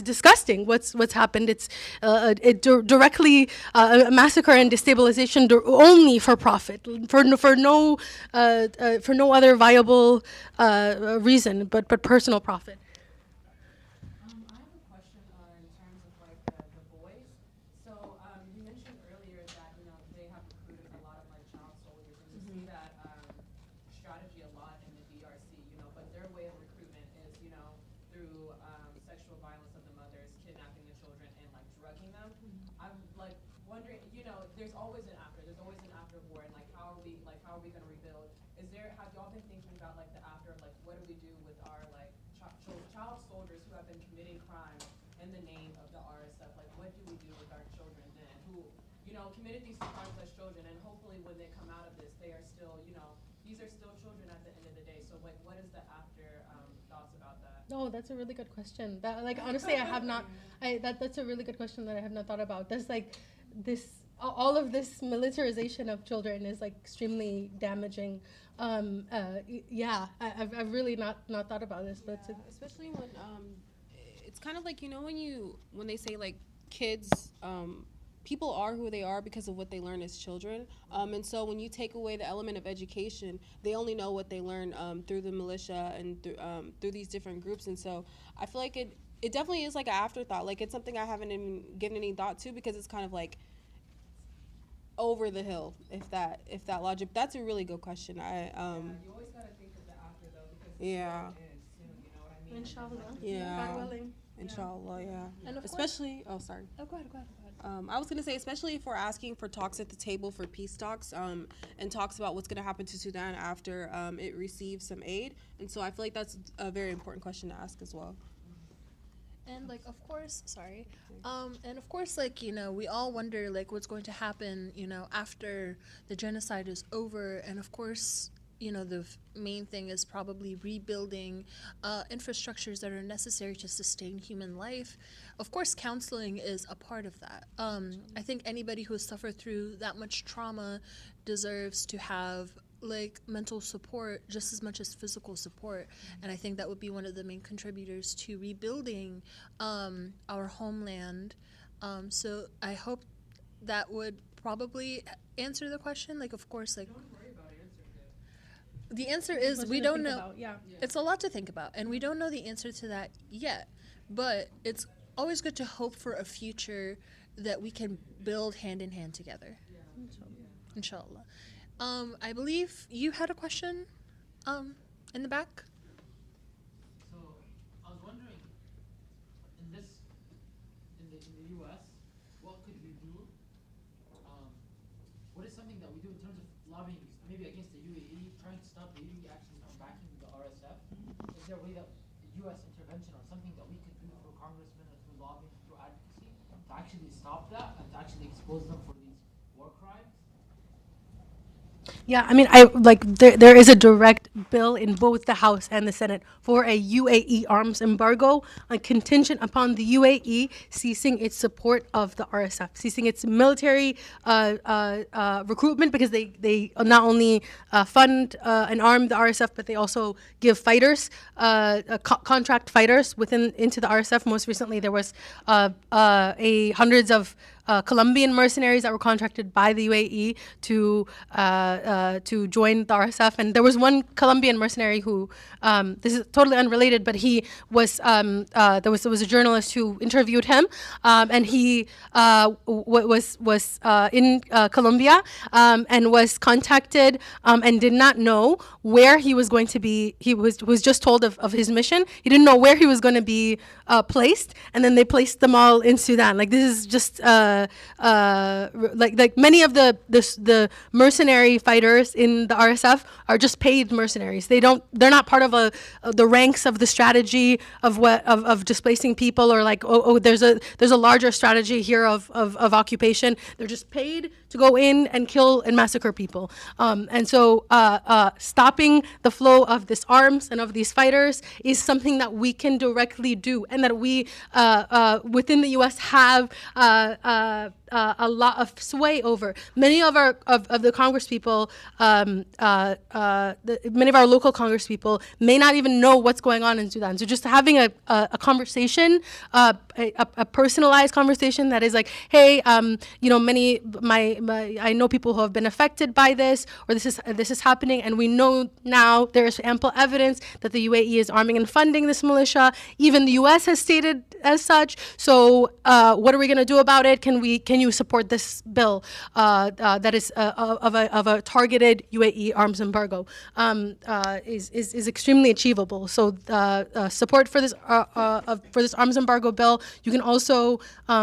disgusting what's happened. It's directly a massacre and destabilization only for profit, for no other viable reason but personal profit. I have a question in terms of like the boys. So you mentioned earlier that they have recruited a lot of like child soldiers, and we see that strategy a lot in the DRC. But their way of recruitment is through sexual violence of the mothers, kidnapping the children, and like drugging them. I'm like wondering, there's always an after. There's always an after war, and like how are we going to rebuild? Have y'all been thinking about like the after? Like what do we do with our like child soldiers who have been committing crimes in the name of the RSF? Like, what do we do with our children then who, committed these crimes as children, and hopefully when they come out of this, they are still, these are still children at the end of the day. So, like, what is the after thoughts about that? Oh, that's a really good question. Honestly, I have not. That's a really good question that I have not thought about. There's like this. All of this militarization of children is like extremely damaging. Yeah, I've really not thought about this, but Especially when it's kind of like when they say like kids people are who they are because of what they learn as children, and so when you take away the element of education, they only know what they learn through the militia and through these different groups. And so I feel like it definitely is like an afterthought. Like, it's something I haven't even given any thought to, because it's kind of like over the hill, if that logic. That's a really good question. You always gotta think of the after though, because Yeah. it's soon, you know what I mean? Inshallah. Yeah. God willing. Inshallah, yeah. And of Especially, oh, sorry. Oh, go ahead. I was going to say, especially if we're asking for talks at the table for peace talks, and talks about what's going to happen to Sudan after it receives some aid. And so I feel like that's a very important question to ask as well. And like, of course, and of course, like, we all wonder like what's going to happen, after the genocide is over. And of course, the main thing is probably rebuilding infrastructures that are necessary to sustain human life. Of course, counseling is a part of that. I think anybody who has suffered through that much trauma deserves to have like mental support just as much as physical support. And I think that would be one of the main contributors to rebuilding our homeland. So I hope that would probably answer the question. Like, of course, like, the answer is we don't know. It's a lot to think about, and we don't know the answer to that yet. But it's always good to hope for a future that we can build hand in hand together. Inshallah. I believe you had a question in the back. So I was wondering, in the U.S., what could we do? What is something that we do in terms of lobbying, maybe against the UAE, trying to stop the UAE actually from backing the RSF? Is there a way that the U.S. intervention or something that we could do through congressmen or through lobbying, through advocacy, to actually stop that and to actually expose them for these war crimes? Yeah, I mean, there is a direct bill in both the House and the Senate for a UAE arms embargo, contingent upon the UAE ceasing its support of the RSF, ceasing its military recruitment, because they not only fund and arm the RSF, but they also give fighters, contract fighters into the RSF. Most recently, there was hundreds of Colombian mercenaries that were contracted by the UAE to join the RSF, and there was one Colombian mercenary who, this is totally unrelated, but he was there was a journalist who interviewed him, and he was in Colombia and was contacted and did not know where he was going to be. He was just told of his mission. He didn't know where he was going to be placed, and then they placed them all in Sudan. Like, this is just like many of the mercenary fighters in the RSF are just paid mercenaries. They're not part of the ranks of the strategy of displacing people, or like, there's a larger strategy here of occupation. They're just paid to go in and kill and massacre people. And so stopping the flow of this arms and of these fighters is something that we can directly do, and that we within the U.S. have a lot of sway over. Many of the Congress people, many of our local Congress people may not even know what's going on in Sudan. So just having a conversation, a personalized conversation that is like, hey, you know, I know people who have been affected by this, or this is happening, and we know now there is ample evidence that the UAE is arming and funding this militia. Even the U.S. has stated as such. So what are we going to do about it? Can you support this bill that is of a targeted UAE arms embargo? Is extremely achievable. So support for this arms embargo bill. You can also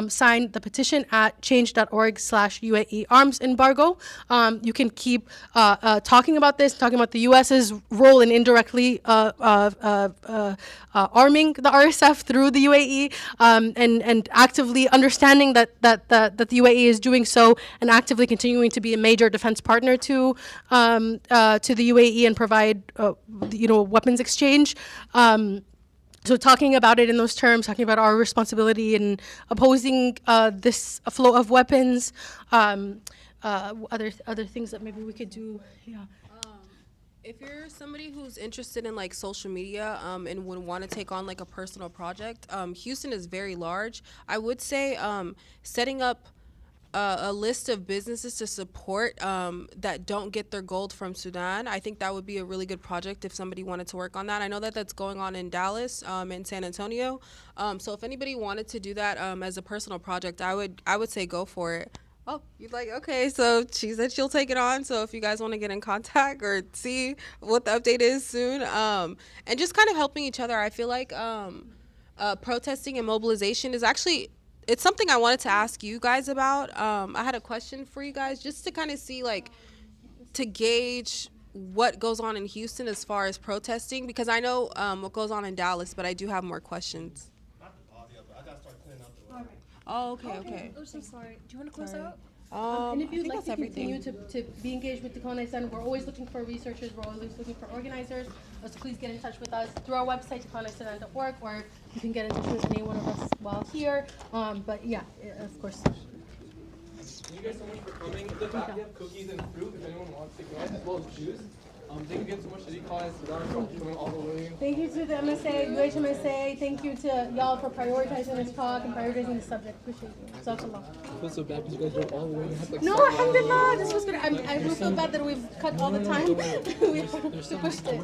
sign the petition at change.org/UAE arms embargo. You can keep talking about this, talking about the U.S.'s role in indirectly arming the RSF through the UAE, and actively understanding that the UAE is doing so, and actively continuing to be a major defense partner to the UAE and provide weapons exchange. So talking about it in those terms, talking about our responsibility in opposing this flow of weapons, other things that maybe we could do. Yeah. If you're somebody who's interested in like social media and would want to take on like a personal project, Houston is very large. I would say setting up a list of businesses to support that don't get their gold from Sudan, I think that would be a really good project if somebody wanted to work on that. I know that that's going on in Dallas and San Antonio. So if anybody wanted to do that as a personal project, I would say go for it. Oh, you're like, okay, so she said she'll take it on. So if you guys want to get in contact or see what the update is soon, and just kind of helping each other, I feel like protesting and mobilization is actually, it's something I wanted to ask you guys about. I had a question for you guys just to kind of see, like, to gauge what goes on in Houston as far as protesting, because I know what goes on in Dallas, but I do have more questions. Oh, okay. Oh, so sorry. Do you want to close Sorry. out? I And if you'd think like that's to continue everything. to be engaged with Decolonize Sudan, we're always looking for researchers, we're always looking for organizers. So please get in touch with us through our website, decolonizasudan.org, or you can get in touch with any one of us while here. But yeah, of course. Thank you guys so much for coming. At the back, we have cookies and fruit if anyone wants to get, as well as juice. Thank you again so much to Decolonize Sudan for coming all the way. Thank you to the MSA, UH MSA. Thank you to y'all for prioritizing this talk and prioritizing this subject. Appreciate you. Jazakallah. I feel so bad because you guys drove all the way and had like No, alhamdulillah. This was good. I will feel bad that we've cut all the time. We pushed it. I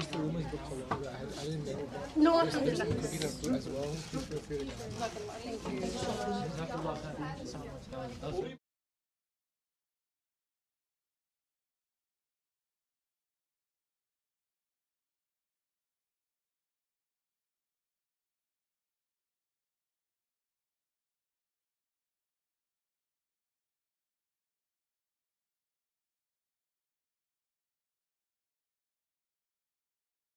didn't know. No, alhamdulillah. Cookies and fruit as well. Please feel free to come. Jazakallah. Thank you. That was